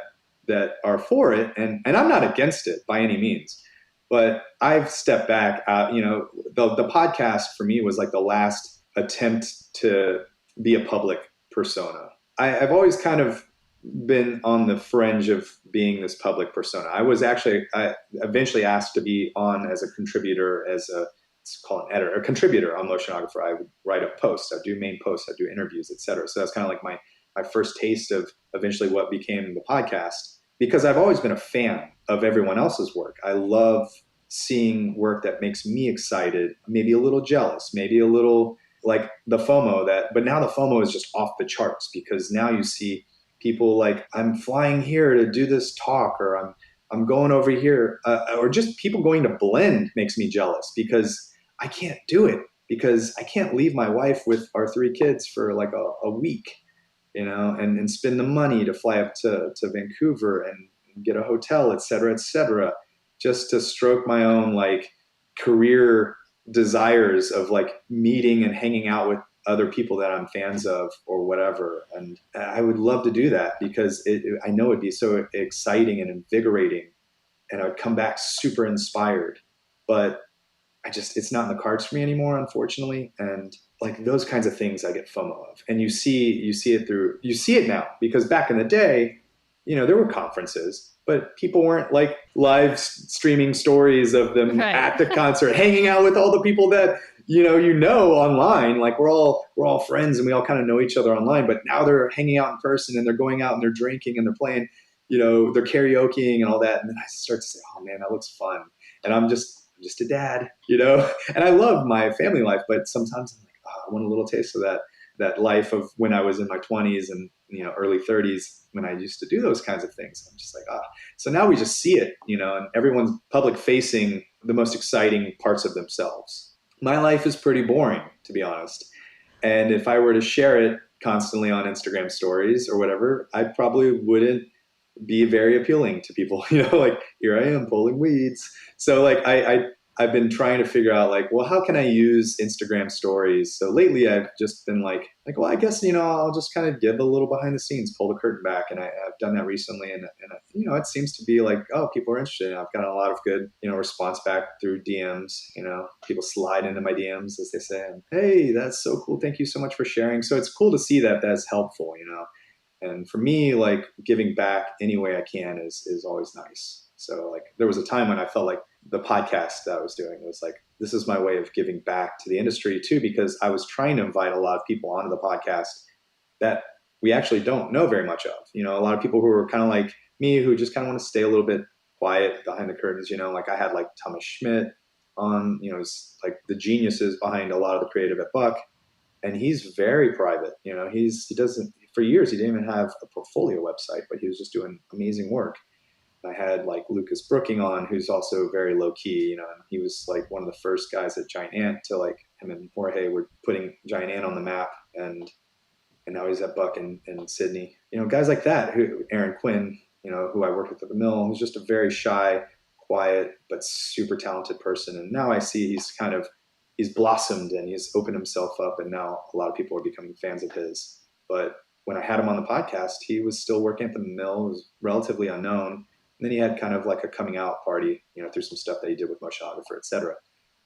Speaker 1: are for it, and I'm not against it by any means, but I've stepped back. The podcast for me was like the last attempt to be a public persona. I've always kind of been on the fringe of being this public persona. I eventually asked to be on as a contributor, it's called an editor, a contributor on Motionographer. I would write up posts, I'd do main posts, I'd do interviews, etc. So that's kind of like my first taste of eventually what became the podcast, because I've always been a fan of everyone else's work. I love seeing work that makes me excited, maybe a little jealous, maybe a little like the FOMO but now the FOMO is just off the charts, because now you see people like, I'm flying here to do this talk, or I'm going over here, or just people going to Blend makes me jealous, because I can't do it, because I can't leave my wife with our 3 kids for like a week, and spend the money to fly up to Vancouver and get a hotel, et cetera, just to stroke my own like career desires of like meeting and hanging out with other people that I'm fans of or whatever. And I would love to do that, because I know it'd be so exciting and invigorating, and I would come back super inspired. But it's not in the cards for me anymore, unfortunately. And like those kinds of things I get FOMO of. And you see it now, because back in the day, there were conferences but people weren't like live streaming stories of them
Speaker 2: Right.
Speaker 1: at the concert, hanging out with all the people that online. Like we're all friends and we all kind of know each other online, but now they're hanging out in person and they're going out and they're drinking and they're playing, they're karaokeing and all that. And then I start to say, oh man, that looks fun. And I'm just a dad, and I love my family life, but sometimes I'm like, oh, I want a little taste of that life of when I was in my 20s and early 30s when I used to do those kinds of things. I'm just like, so now we just see it, and everyone's public facing the most exciting parts of themselves. My life is pretty boring, to be honest. And if I were to share it constantly on Instagram stories or whatever, I probably wouldn't be very appealing to people, like here I am pulling weeds. So like I've been trying to figure out like, well, how can I use Instagram stories? So lately I've just been like, well, I guess, I'll just kind of give a little behind the scenes, pull the curtain back. And I've done that recently. And it seems to be like, oh, people are interested. I've gotten a lot of good, response back through DMs, people slide into my DMs, as they say, and, hey, that's so cool. Thank you so much for sharing. So it's cool to see that that's helpful, And for me, like giving back any way I can is always nice. So like there was a time when I felt like the podcast that I was doing was like, this is my way of giving back to the industry too, because I was trying to invite a lot of people onto the podcast that we actually don't know very much of. A lot of people who are kind of like me, who just kind of want to stay a little bit quiet behind the curtains. Like I had like Thomas Schmidt on, like the geniuses behind a lot of the creative at Buck. And he's very private. He doesn't, for years, he didn't even have a portfolio website, but he was just doing amazing work. I had like Lucas Brooking on, who's also very low key, and he was like one of the first guys at Giant Ant to like him and Jorge were putting Giant Ant on the map, and now he's at Buck in Sydney. Guys like that, Aaron Quinn, who I worked with at the mill, who's just a very shy, quiet, but super talented person. And now I see he's blossomed and he's opened himself up, and now a lot of people are becoming fans of his. But when I had him on the podcast, he was still working at the mill, was relatively unknown. And then he had kind of like a coming out party, through some stuff that he did with Motionographer, et cetera.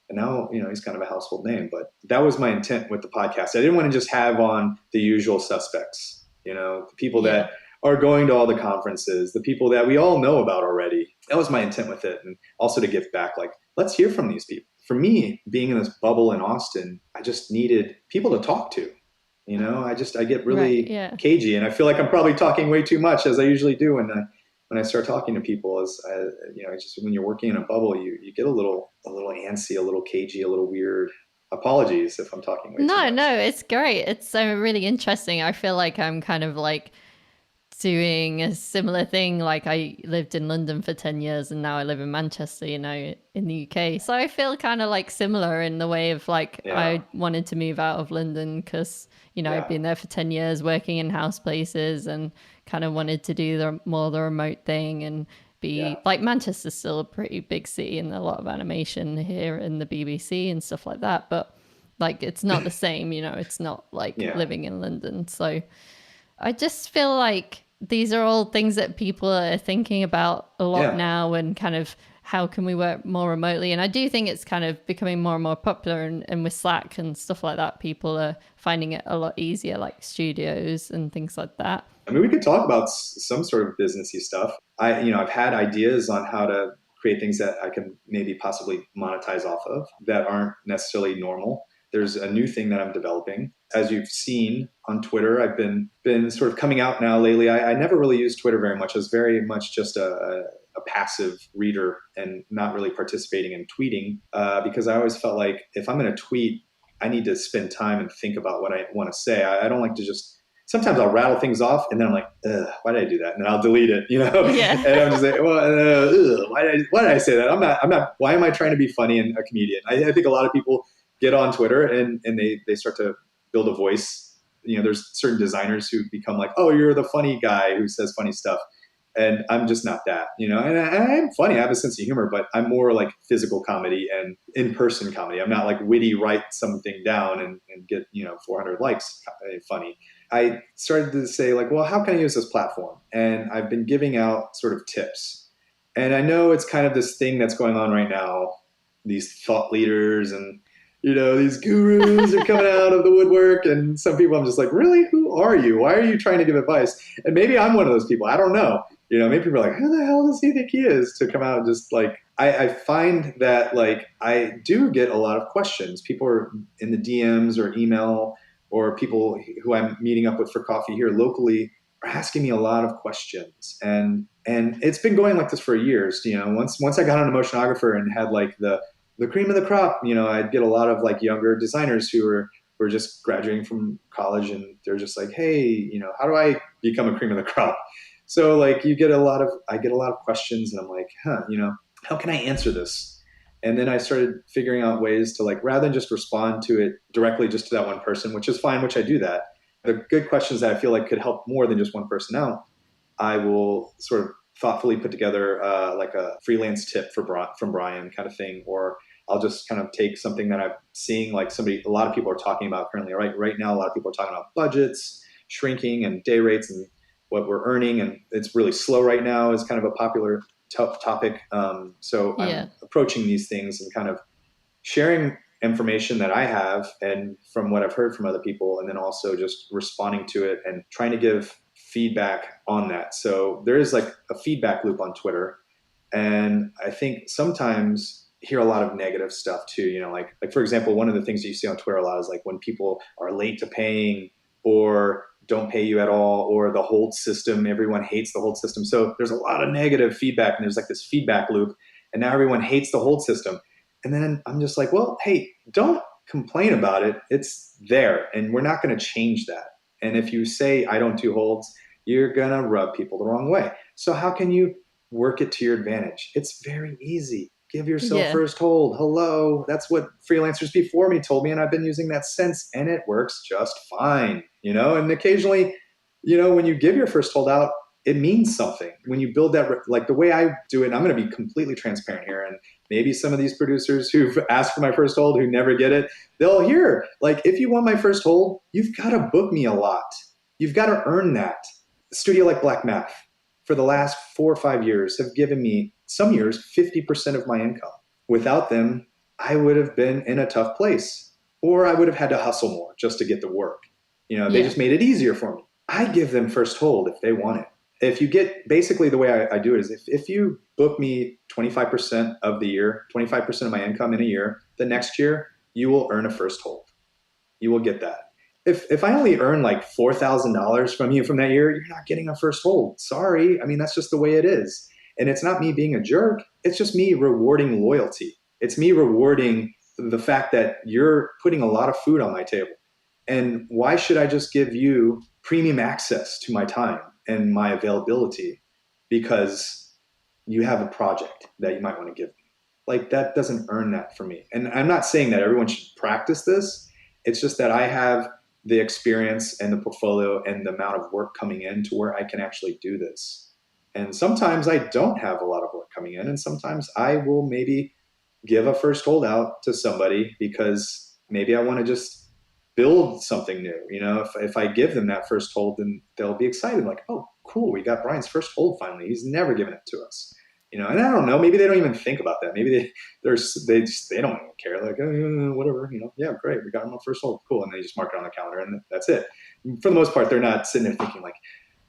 Speaker 1: And now, he's kind of a household name. But that was my intent with the podcast. I didn't want to just have on the usual suspects, the people that are going to all the conferences, the people that we all know about already. That was my intent with it. And also to give back, like, let's hear from these people. For me, being in this bubble in Austin, I just needed people to talk to. I get really cagey, and I feel like I'm probably talking way too much, as I usually do when I start talking to people. Just when you're working in a bubble, you get a little antsy, a little cagey, a little weird. Apologies if I'm talking way too much.
Speaker 2: No, it's great. It's so really interesting. I feel like I'm kind of like doing a similar thing. Like I lived in London for 10 years and now I live in Manchester, in the UK. So I feel kind of like similar in the way of like, I wanted to move out of London because, I'd been there for 10 years working in house places and kind of wanted to do the remote thing and be like Manchester's still a pretty big city and a lot of animation here in the BBC and stuff like that. But like, it's not the same, it's not like living in London. So I just feel like these are all things that people are thinking about a lot now, and kind of how can we work more remotely. And I do think it's kind of becoming more and more popular, and with Slack and stuff like that, people are finding it a lot easier, like studios and things like that.
Speaker 1: I mean, we could talk about some sort of businessy stuff. I've had ideas on how to create things that I can maybe possibly monetize off of that aren't necessarily normal. There's a new thing that I'm developing. As you've seen on Twitter, I've been sort of coming out now lately. I never really used Twitter very much. I was very much just a passive reader and not really participating in tweeting because I always felt like if I'm going to tweet, I need to spend time and think about what I want to say. I don't like to just, sometimes I'll rattle things off and then I'm like, why did I do that? And then I'll delete it, Yeah. And I'm just like, well, why did I say that? I'm not, why am I trying to be funny and a comedian? I think a lot of people get on Twitter and they start to build a voice. There's certain designers who become like, oh, you're the funny guy who says funny stuff. And I'm just not that, and I'm funny. I have a sense of humor, but I'm more like physical comedy and in-person comedy. I'm not like witty, write something down and get, 400 likes funny. I started to say like, well, how can I use this platform? And I've been giving out sort of tips. And I know it's kind of this thing that's going on right now, these thought leaders and, these gurus are coming out of the woodwork, and some people I'm just like, really? Who are you? Why are you trying to give advice? And maybe I'm one of those people. I don't know. Maybe people are like, who the hell does he think he is to come out and just like, I find that like I do get a lot of questions. People are in the DMs or email, or people who I'm meeting up with for coffee here locally are asking me a lot of questions. And it's been going like this for years. Once I got on a motionographer and had like the cream of the crop, I'd get a lot of like younger designers who are just graduating from college, and they're just like, hey, how do I become a cream of the crop? So like I get a lot of questions, and I'm like, how can I answer this? And then I started figuring out ways to, like, rather than just respond to it directly just to that one person, which is fine, which I do that. The good questions that I feel like could help more than just one person out, I will sort of thoughtfully put together like a freelance tip from Brian kind of thing, or I'll just kind of take something that I'm seeing, like a lot of people are talking about currently. Right now, a lot of people are talking about budgets, shrinking, and day rates, and what we're earning, and it's really slow right now is kind of a popular topic. So
Speaker 2: Yeah.
Speaker 1: I'm approaching these things and kind of sharing information that I have and from what I've heard from other people, and then also just responding to it and trying to give feedback on that. So there is like a feedback loop on Twitter. And I think sometimes hear a lot of negative stuff too. Like for example, one of the things that you see on Twitter a lot is like when people are late to paying or don't pay you at all, or the hold system. Everyone hates the hold system. So there's a lot of negative feedback, and there's like this feedback loop, and now everyone hates the hold system. And then I'm just like, well, hey, don't complain about it. It's there, and we're not going to change that. And if you say I don't do holds, you're going to rub people the wrong way. So how can you work it to your advantage? It's very easy. Give yourself
Speaker 2: Yeah.
Speaker 1: first hold. Hello. That's what freelancers before me told me, and I've been using that since, and it works just fine. And occasionally, when you give your first hold out, it means something. When you build that, like the way I do it, and I'm going to be completely transparent here, and maybe some of these producers who've asked for my first hold who never get it, they'll hear, like, if you want my first hold, you've got to book me a lot. You've got to earn that. A studio like Black Math, for the last 4 or 5 years, have given me, some years, 50% of my income. Without them, I would have been in a tough place, or I would have had to hustle more just to get the work. They
Speaker 2: Yeah.
Speaker 1: just made it easier for me. I give them first hold if they want it. If you get, basically the way I do it is if you book me 25% of the year, 25% of my income in a year, the next year you will earn a first hold. You will get that. If I only earn like $4,000 from you from that year, you're not getting a first hold. Sorry. I mean, that's just the way it is. And it's not me being a jerk. It's just me rewarding loyalty. It's me rewarding the fact that you're putting a lot of food on my table. And why should I just give you premium access to my time and my availability because you have a project that you might want to give me? Like, that doesn't earn that for me. And I'm not saying that everyone should practice this. It's just that I have the experience and the portfolio and the amount of work coming in to where I can actually do this. And sometimes I don't have a lot of work coming in, and sometimes I will maybe give a first holdout to somebody because maybe I want to just build something new. If I give them that first hold, then they'll be excited, like, oh, cool, we got Brian's first hold finally. He's never given it to us. And I don't know, maybe they don't even think about that. Maybe they don't even care. Like, whatever, yeah, great, we got him on first hold, cool, and they just mark it on the calendar, and that's it. For the most part, they're not sitting there thinking like,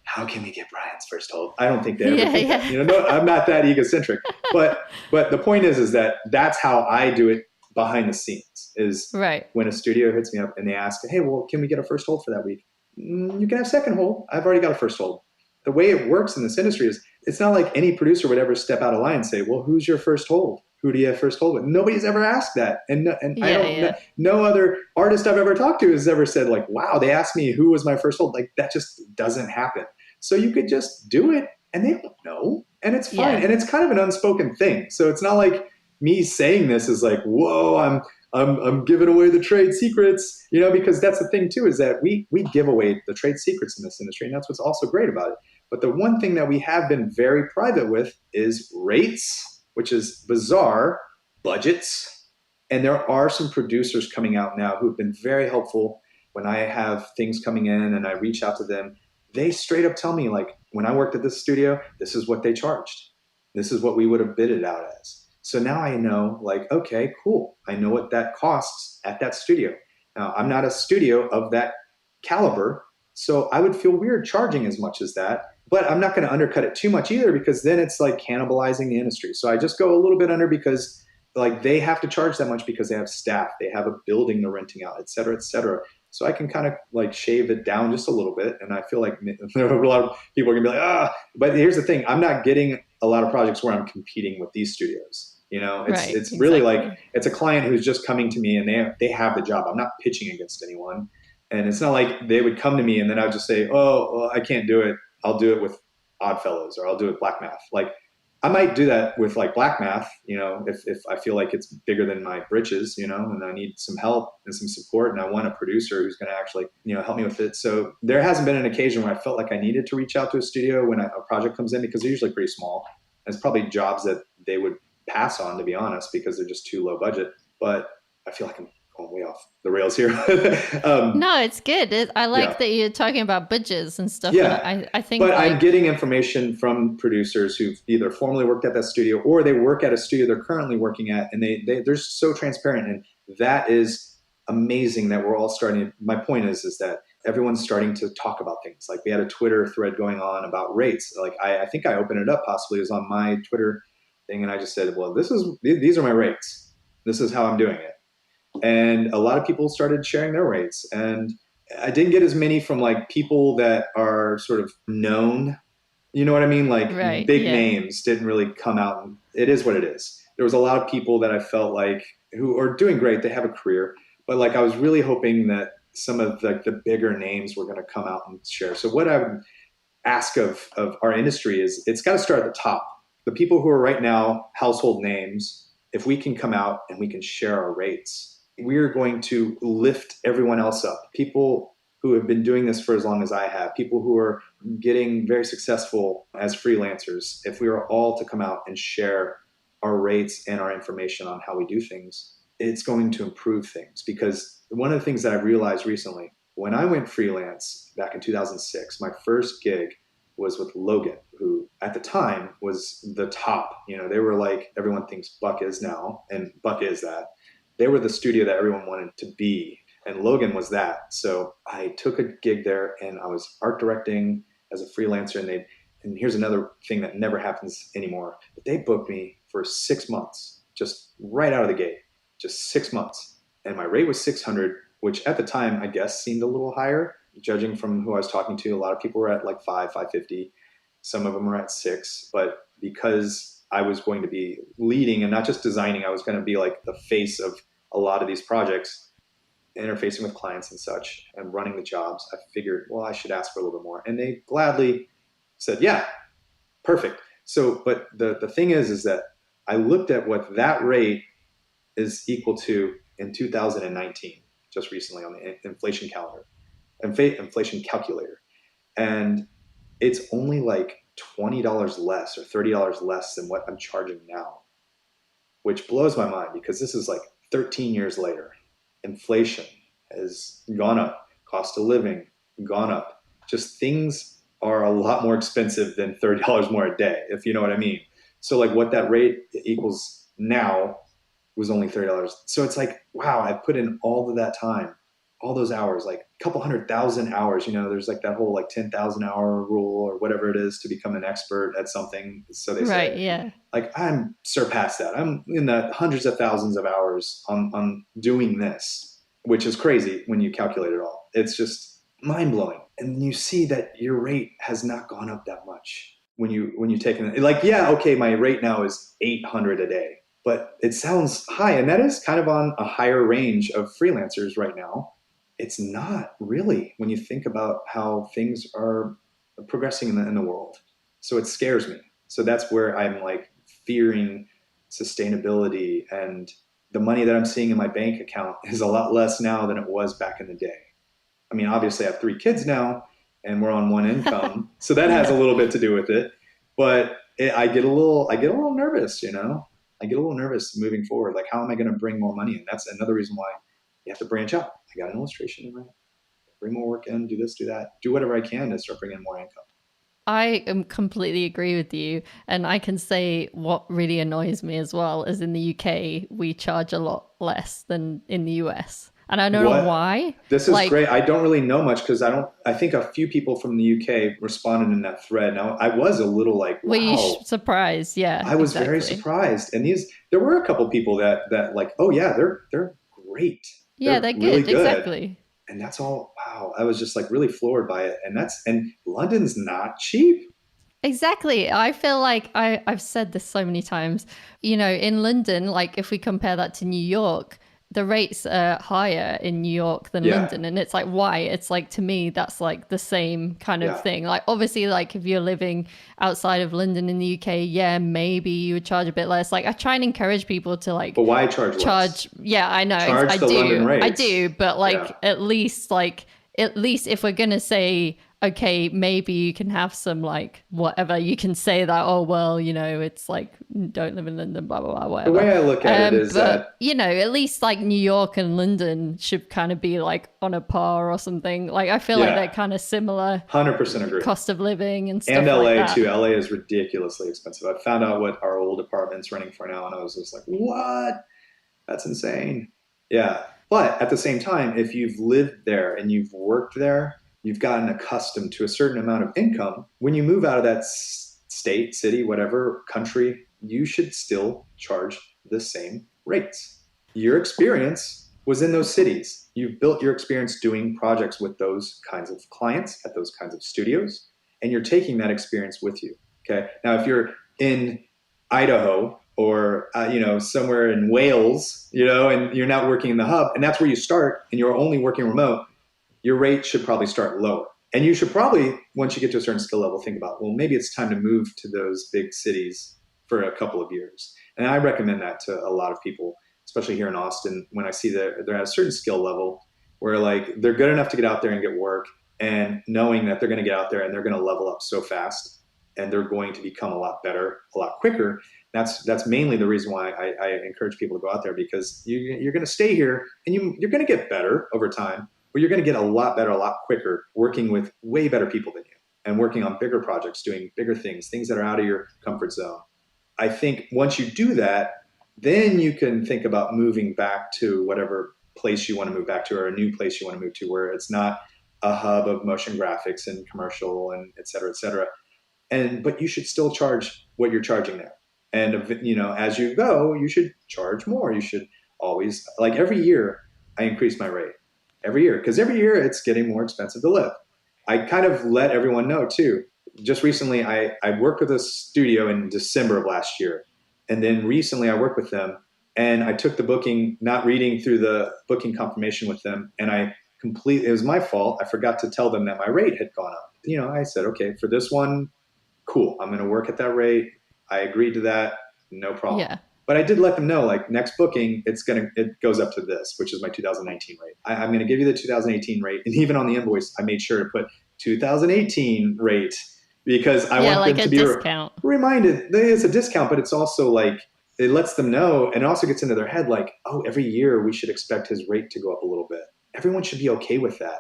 Speaker 1: how can we get Brian's first hold? I don't think they ever think that. No, I'm not that egocentric. But the point is that that's how I do it behind the scenes. Is
Speaker 2: Right.
Speaker 1: when a studio hits me up and they ask, hey, well, can we get a first hold for that week? You can have second hold. I've already got a first hold. The way it works in this industry is it's not like any producer would ever step out of line and say, well, who's your first hold? Who do you have first hold with? Nobody's ever asked that. And I don't know, no other artist I've ever talked to has ever said like, wow, they asked me who was my first hold. Like, that just doesn't happen. So you could just do it and they don't know, and it's fine.
Speaker 2: Yeah.
Speaker 1: And it's kind of an unspoken thing. So it's not like me saying this is like, whoa, I'm giving away the trade secrets, because that's the thing too, is that we give away the trade secrets in this industry. And that's what's also great about it. But the one thing that we have been very private with is rates, which is bizarre, budgets. And there are some producers coming out now who've been very helpful when I have things coming in and I reach out to them. They straight up tell me, like, when I worked at this studio, this is what they charged. This is what we would have bid it out as. So now I know, like, okay, cool. I know what that costs at that studio. Now, I'm not a studio of that caliber, so I would feel weird charging as much as that. but I'm not going to undercut it too much either, because then it's like cannibalizing the industry. So I just go a little bit under, because like they have to charge that much because they have staff, they have a building they're renting out, et cetera, et cetera. So I can kind of like shave it down just a little bit. And I feel like there are a lot of people are gonna be like, but here's the thing. I'm not getting a lot of projects where I'm competing with these studios.
Speaker 2: Right,
Speaker 1: It's really like,
Speaker 2: exactly.
Speaker 1: it's a client who's just coming to me and they have the job. I'm not pitching against anyone. And it's not like they would come to me and then I would just say, oh, well, I can't do it. I'll do it with Oddfellows, or I'll do it Black Math. Like I might do that with like Black Math, if I feel like it's bigger than my britches, and I need some help and some support, and I want a producer who's going to actually, help me with it. So there hasn't been an occasion where I felt like I needed to reach out to a studio when a project comes in, because they're usually pretty small. It's probably jobs that they would pass on, to be honest, because they're just too low budget. But I feel like I'm going way off the rails here.
Speaker 2: No, it's good. I like
Speaker 1: Yeah.
Speaker 2: that you're talking about budgets and stuff. And
Speaker 1: Yeah.
Speaker 2: I think
Speaker 1: But I'm
Speaker 2: like,
Speaker 1: getting information from producers who've either formerly worked at that studio, or they work at a studio they're currently working at, and they're so transparent. And that is amazing that we're all starting. My point is that everyone's starting to talk about things. Like we had a Twitter thread going on about rates. Like I think I opened it up, possibly it was on my Twitter thing. And I just said, well, these are my rates. This is how I'm doing it. And a lot of people started sharing their rates. And I didn't get as many from like people that are sort of known. You know what I mean? Like
Speaker 2: right,
Speaker 1: big
Speaker 2: yeah.
Speaker 1: names didn't really come out. And it is what it is. There was a lot of people that I felt like who are doing great. They have a career, but like I was really hoping that some of the bigger names were going to come out and share. So what I would ask of our industry is it's got to start at the top. The people who are right now household names, if we can come out and we can share our rates, we're going to lift everyone else up. People who have been doing this for as long as I have, people who are getting very successful as freelancers, if we were all to come out and share our rates and our information on how we do things, it's going to improve things. Because one of the things that I've realized recently, when I went freelance back in 2006, my first gig was with Logan, who at the time was the top. They were like, everyone thinks Buck is now, and Buck is that. They were the studio that everyone wanted to be, and Logan was that. So I took a gig there, and I was art directing as a freelancer, and here's another thing that never happens anymore. But they booked me for 6 months, just right out of the gate, just 6 months. And my rate was 600, which at the time, I guess, seemed a little higher. Judging from who I was talking to, a lot of people were at like 550. Some of them were at 6. But because I was going to be leading and not just designing, I was going to be like the face of a lot of these projects, interfacing with clients and such, and running the jobs, I figured, well, I should ask for a little bit more. And they gladly said, yeah, perfect. So, but the thing is that I looked at what that rate is equal to in 2019, just recently on the inflation calendar, inflation calculator. And it's only like $20 less or $30 less than what I'm charging now, which blows my mind, because this is like 13 years later. Inflation has gone up, cost of living gone up. Just things are a lot more expensive than $30 more a day, if you know what I mean. So like what that rate equals now was only $30. So it's like, wow, I put in all of that time, all those hours, like a couple 100,000 hours. There's like that whole like 10,000 hour rule or whatever it is to become an expert at something. So they
Speaker 2: Right,
Speaker 1: say,
Speaker 2: yeah.
Speaker 1: like I'm surpassed that. I'm in the hundreds of thousands of hours on doing this, which is crazy when you calculate it all. It's just mind blowing. And you see that your rate has not gone up that much when you take it. Like, yeah, okay, my rate now is 800 a day, but it sounds high, and that is kind of on a higher range of freelancers right now. It's not really when you think about how things are progressing in the world. So it scares me. So that's where I'm like fearing sustainability, and the money that I'm seeing in my bank account is a lot less now than it was back in the day. I mean, obviously I have 3 kids now and we're on one income. So that has a
Speaker 2: Yeah.
Speaker 1: little bit to do with it, but I get a little nervous, I get a little nervous moving forward. Like, how am I going to bring more money in? That's another reason why you have to branch out. I got an illustration in, right? Bring more work in, do this, do that, do whatever I can to start bringing in more income.
Speaker 2: I am completely agree with you. And I can say what really annoys me as well is in the UK, we charge a lot less than in the US. and I don't know
Speaker 1: What?
Speaker 2: why.
Speaker 1: This is
Speaker 2: Like,
Speaker 1: great. I don't really know much because I think a few people from the UK responded in that thread. Now, I was a little like,
Speaker 2: were you
Speaker 1: wow,
Speaker 2: surprised? Yeah,
Speaker 1: I was very
Speaker 2: exactly.
Speaker 1: surprised. And there were a couple people that like, oh yeah, they're great.
Speaker 2: Yeah,
Speaker 1: They're
Speaker 2: they're
Speaker 1: really
Speaker 2: good.
Speaker 1: good.
Speaker 2: Exactly.
Speaker 1: And that's all. Wow. I was just like really floored by it. And London's not cheap.
Speaker 2: Exactly. I feel like I've said this so many times. You know, in London, like if we compare that to New York, the rates are higher in New York than
Speaker 1: Yeah.
Speaker 2: London. And it's like, why? It's like, to me, that's like the same kind of
Speaker 1: Yeah.
Speaker 2: thing. Like, obviously, like if you're living outside of London in the UK, yeah, maybe you would charge a bit less. Like, I try and encourage people to like
Speaker 1: But why charge less?
Speaker 2: yeah, I know. I
Speaker 1: Charge the London
Speaker 2: do. I
Speaker 1: rates.
Speaker 2: do. But
Speaker 1: Yeah.
Speaker 2: at least if we're going to say, okay, maybe you can have some like whatever, you can say that, oh, well, you know, it's like, don't live in London, blah, blah, blah,
Speaker 1: The
Speaker 2: whatever.
Speaker 1: way I look at it is
Speaker 2: But,
Speaker 1: that
Speaker 2: you know, at least like New York and London should kind of be like on a par or something. Like, I feel like
Speaker 1: yeah,
Speaker 2: they're kind of similar
Speaker 1: 100% agree.
Speaker 2: cost of living and
Speaker 1: And
Speaker 2: stuff like
Speaker 1: LA
Speaker 2: that.
Speaker 1: too. LA is ridiculously expensive. I found out what our old apartment's renting for now, and I was just like, what? That's insane. Yeah. But at the same time, if you've lived there and you've worked there, you've gotten accustomed to a certain amount of income. When you move out of that state, city, whatever country, you should still charge the same rates. Your experience was in those cities. You've built your experience doing projects with those kinds of clients at those kinds of studios, and you're taking that experience with you. Okay. Now, if you're in Idaho or somewhere in Wales, and you're not working in the hub, and that's where you start, and you're only working remote, your rate should probably start lower. And you should probably, once you get to a certain skill level, think about, well, maybe it's time to move to those big cities for a couple of years. And I recommend that to a lot of people, especially here in Austin, when I see that they're at a certain skill level where like they're good enough to get out there and get work, and knowing that they're going to get out there and they're going to level up so fast and they're going to become a lot better, a lot quicker. That's mainly the reason why I encourage people to go out there, because you're going to stay here and you're going to get better over time, but you're going to get a lot better, a lot quicker, working with way better people than you and working on bigger projects, doing bigger things that are out of your comfort zone. I think once you do that, then you can think about moving back to whatever place you want to move back to, or a new place you want to move to, where it's not a hub of motion graphics and commercial and et cetera, et cetera. But you should still charge what you're charging there. And as you go, you should charge more. You should always, like, every year I increase my rate every year, because every year it's getting more expensive to live. I kind of let everyone know too. Just recently, I worked with a studio in December of last year, and then recently I worked with them, and I took the booking, not reading through the booking confirmation with them, and it was my fault. I forgot to tell them that my rate had gone up. I said, okay, for this one, cool, I'm going to work at that rate. I agreed to that, no problem.
Speaker 2: Yeah.
Speaker 1: But I did let them know, like, next booking, it goes up to this, which is my 2019 rate. I'm going to give you the 2018 rate, and even on the invoice, I made sure to put 2018 rate, because I
Speaker 2: Yeah,
Speaker 1: want
Speaker 2: like
Speaker 1: them
Speaker 2: a
Speaker 1: to be
Speaker 2: discount.
Speaker 1: reminded. It's a discount, but it's also like it lets them know, and it also gets into their head, like, oh, every year we should expect his rate to go up a little bit. Everyone should be okay with that.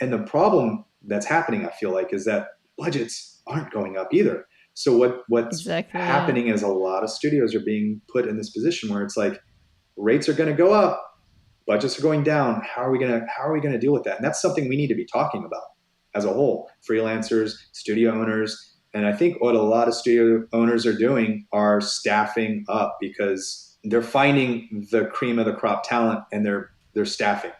Speaker 1: And the problem that's happening, I feel like, is that budgets aren't going up either. So what's
Speaker 2: Exactly, yeah.
Speaker 1: happening is a lot of studios are being put in this position where it's like rates are going to go up, budgets are going down. How are we going to deal with that? And that's something we need to be talking about as a whole. Freelancers, studio owners, and I think what a lot of studio owners are doing are staffing up, because they're finding the cream of the crop talent, and they're staffing,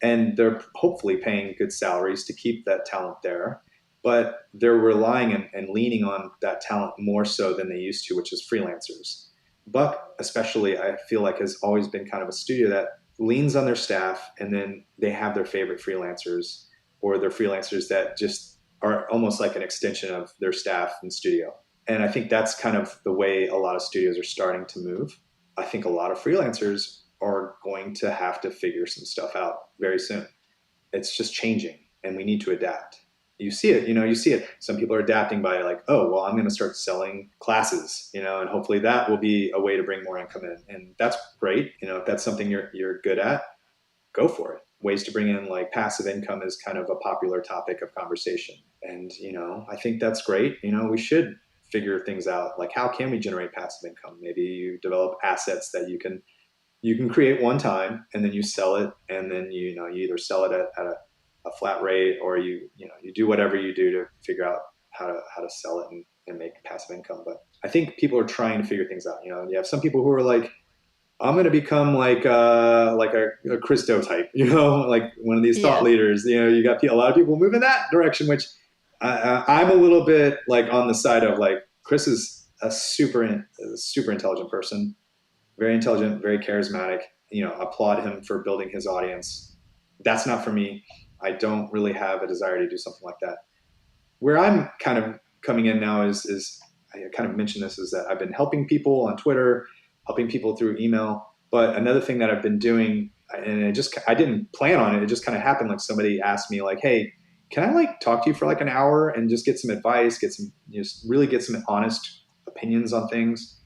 Speaker 1: and they're hopefully paying good salaries to keep that talent there, but they're relying and leaning on that talent more so than they used to, which is freelancers. Buck especially, I feel like, has always been kind of a studio that leans on their staff, and then they have their favorite freelancers, or their freelancers that just are almost like an extension of their staff and studio. And I think that's kind of the way a lot of studios are starting to move. I think a lot of freelancers are going to have to figure some stuff out very soon. It's just changing, and we need to adapt. You see it. Some people are adapting by like, oh, well, I'm going to start selling classes, and hopefully that will be a way to bring more income in. And that's great. If that's something you're good at, go for it. Ways to bring in like passive income is kind of a popular topic of conversation. And, I think that's great. We should figure things out. Like, how can we generate passive income? Maybe you develop assets that you can you can create one time and then you sell it, and then you either sell it at a flat rate, or you do whatever you do to figure out how to sell it and make passive income. But I think people are trying to figure things out. You have some people who are like, I'm going to become like a Christo type, like one of these thought
Speaker 2: Yeah.
Speaker 1: leaders. You got a lot of people move in that direction, which I'm a little bit like on the side of like, Chris is a super intelligent person, very intelligent, very charismatic. Applaud him for building his audience. That's not for me. I don't really have a desire to do something like that. Where I'm kind of coming in now is I kind of mentioned this, is that I've been helping people on Twitter, helping people through email. But another thing that I've been doing, and I didn't plan on it. It just kind of happened. Like somebody asked me like, "Hey, can I like talk to you for like an hour and just get some advice, just really get some honest opinions on things?"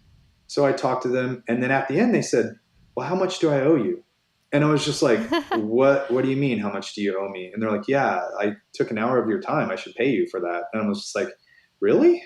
Speaker 1: So I talked to them, and then at the end they said, "Well, how much do I owe you?" And I was just like, "What do you mean? How much do you owe me?" And they're like, "Yeah, I took an hour of your time. I should pay you for that." And I was just like, "Really?"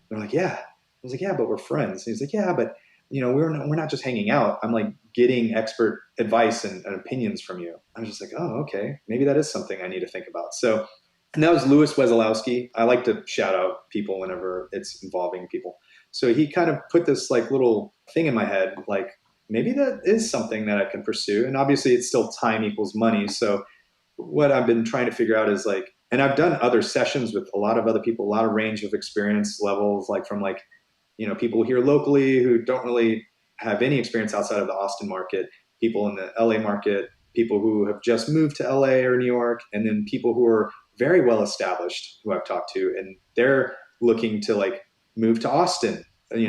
Speaker 1: They're like, "Yeah." I was like, "Yeah, but we're friends." And he's like, "Yeah, but we're not just hanging out. I'm like getting expert advice and opinions from you." I was just like, "Oh, okay. Maybe that is something I need to think about." So, and that was Louis Wesolowski. I like to shout out people whenever it's involving people. So he kind of put this like little thing in my head, like maybe that is something that I can pursue. And obviously it's still time equals money. So what I've been trying to figure out is like, and I've done other sessions with a lot of other people, a lot of range of experience levels, like from like, people here locally who don't really have any experience outside of the Austin market, people in the LA market, people who have just moved to LA or New York, and then people who are very well established who I've talked to, and they're looking to like move to Austin,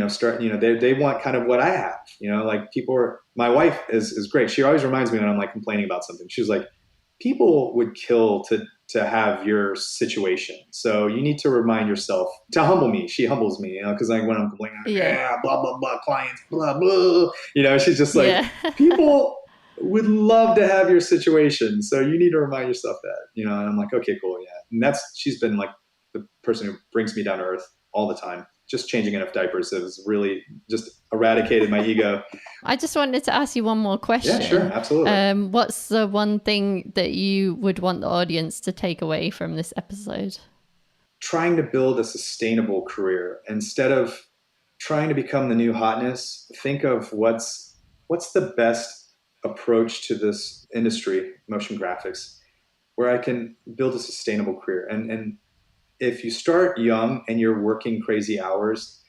Speaker 1: start, they want kind of what I have, like people are, my wife is great. She always reminds me when I'm like complaining about something. She's like, people would kill to have your situation. So you need to remind yourself to humble me. She humbles me, because like when I'm complaining,
Speaker 2: Yeah.
Speaker 1: yeah, blah blah blah, clients, blah blah. She's just like,
Speaker 2: Yeah.
Speaker 1: people would love to have your situation. So you need to remind yourself that, And I'm like, okay, cool, yeah. And she's been like the person who brings me down to earth all the time. Just changing enough diapers has really just eradicated my ego.
Speaker 2: I just wanted to ask you one more
Speaker 1: Yeah, sure,
Speaker 2: question.
Speaker 1: absolutely.
Speaker 2: What's the one thing that you would want the audience to take away from this episode?
Speaker 1: Trying to build a sustainable career instead of trying to become the new hotness. Think of what's the best approach to this industry, motion graphics, where I can build a sustainable career. And if you start young and you're working crazy hours,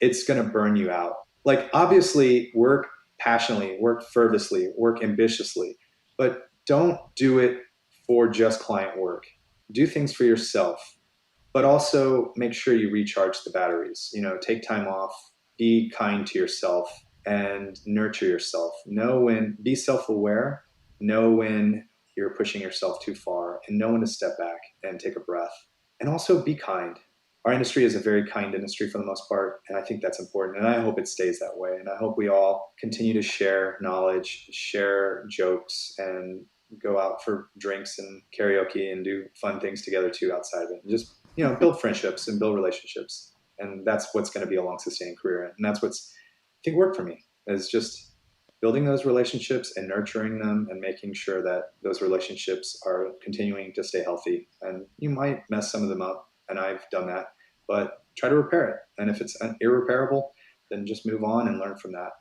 Speaker 1: it's going to burn you out. Like obviously work passionately, work fervently, work ambitiously, but don't do it for just client work. Do things for yourself, but also make sure you recharge the batteries. Take time off, be kind to yourself, and nurture yourself. Be self-aware, know when you're pushing yourself too far, and know when to step back and take a breath. And also be kind. Our industry is a very kind industry for the most part, and I think that's important. And I hope it stays that way. And I hope we all continue to share knowledge, share jokes, and go out for drinks and karaoke and do fun things together too outside of it. And just, build friendships and build relationships. And that's what's going to be a long sustaining career. And that's what's, I think, worked for me, is just building those relationships and nurturing them and making sure that those relationships are continuing to stay healthy. And you might mess some of them up, and I've done that, but try to repair it. And if it's irreparable, then just move on and learn from that.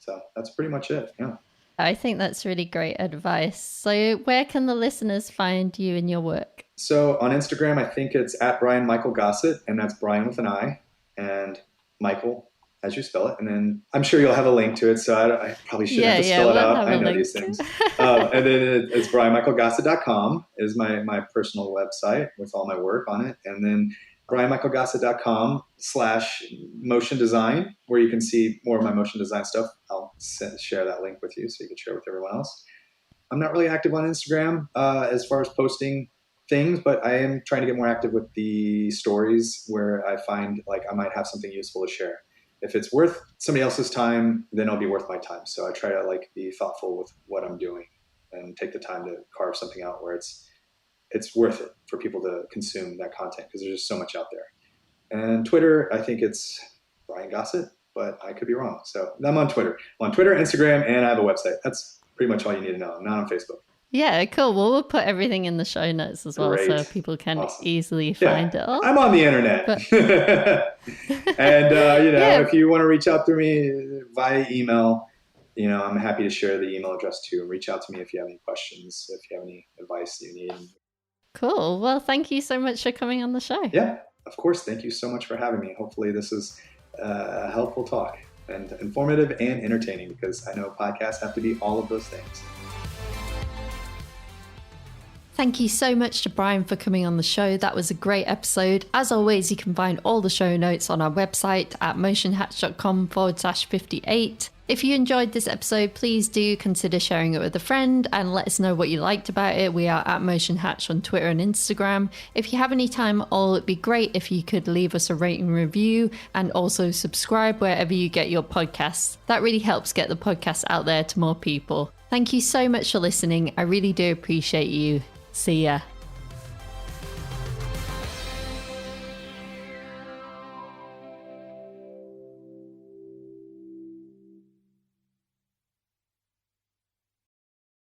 Speaker 1: So that's pretty much it. Yeah.
Speaker 2: I think that's really great advice. So where can the listeners find you and your work?
Speaker 1: So on Instagram, I think it's at Brian Michael Gossett, and that's Brian with an I, and Michael as you spell it. And then I'm sure you'll have a link to it, so I probably shouldn't have to spell it
Speaker 2: We'll
Speaker 1: out.
Speaker 2: have
Speaker 1: I
Speaker 2: a
Speaker 1: know
Speaker 2: link.
Speaker 1: these things. And then it's brianmichaelgossett.com is my personal website with all my work on it. And then brianmichaelgossett.com/motion design, where you can see more of my motion design stuff. I'll share that link with you so you can share with everyone else. I'm not really active on Instagram as far as posting things, but I am trying to get more active with the stories where I find like I might have something useful to share. If it's worth somebody else's time, then it'll be worth my time. So I try to like be thoughtful with what I'm doing and take the time to carve something out where it's worth it for people to consume that content, because there's just so much out there. And Twitter, I think it's Brian Gossett, but I could be wrong. So I'm on Twitter. I'm on Twitter, Instagram, and I have a website. That's pretty much all you need to know. I'm not on Facebook.
Speaker 2: Yeah, cool. Well, we'll put everything in the show notes as well,
Speaker 1: Great.
Speaker 2: so people can
Speaker 1: Awesome.
Speaker 2: easily find it all.
Speaker 1: I'm on the internet. And, if you want to reach out to me via email, I'm happy to share the email address too. Reach out to me if you have any questions, if you have any advice you need.
Speaker 2: Cool. Well, thank you so much for coming on the show.
Speaker 1: Yeah, of course. Thank you so much for having me. Hopefully this is a helpful talk and informative and entertaining, because I know podcasts have to be all of those things.
Speaker 2: Thank you so much to Brian for coming on the show. That was a great episode. As always, you can find all the show notes on our website at motionhatch.com/58. If you enjoyed this episode, please do consider sharing it with a friend and let us know what you liked about it. We are at Motion Hatch on Twitter and Instagram. If you have any time at all, it'd be great if you could leave us a rating review and also subscribe wherever you get your podcasts. That really helps get the podcast out there to more people. Thank you so much for listening. I really do appreciate you. See ya.